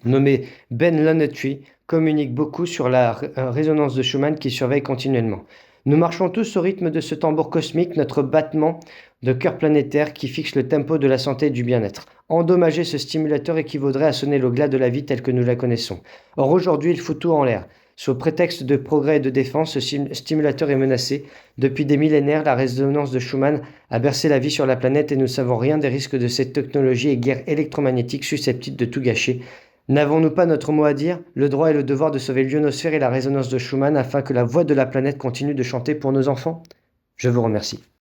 nommé Ben Lonetry communique beaucoup sur la résonance de Schumann qui surveille continuellement. Nous marchons tous au rythme de ce tambour cosmique, notre battement de cœur planétaire qui fixe le tempo de la santé et du bien-être. Endommager ce stimulateur équivaudrait à sonner le glas de la vie telle que nous la connaissons. Or aujourd'hui, il fout tout en l'air. Sous prétexte de progrès et de défense, ce stimulateur est menacé. Depuis des millénaires, la résonance de Schumann a bercé la vie sur la planète et nous ne savons rien des risques de cette technologie et guerre électromagnétique susceptible de tout gâcher. N'avons-nous pas notre mot à dire, le droit et le devoir de sauver l'ionosphère et la résonance de Schumann afin que la voix de la planète continue de chanter pour nos enfants? Je vous remercie.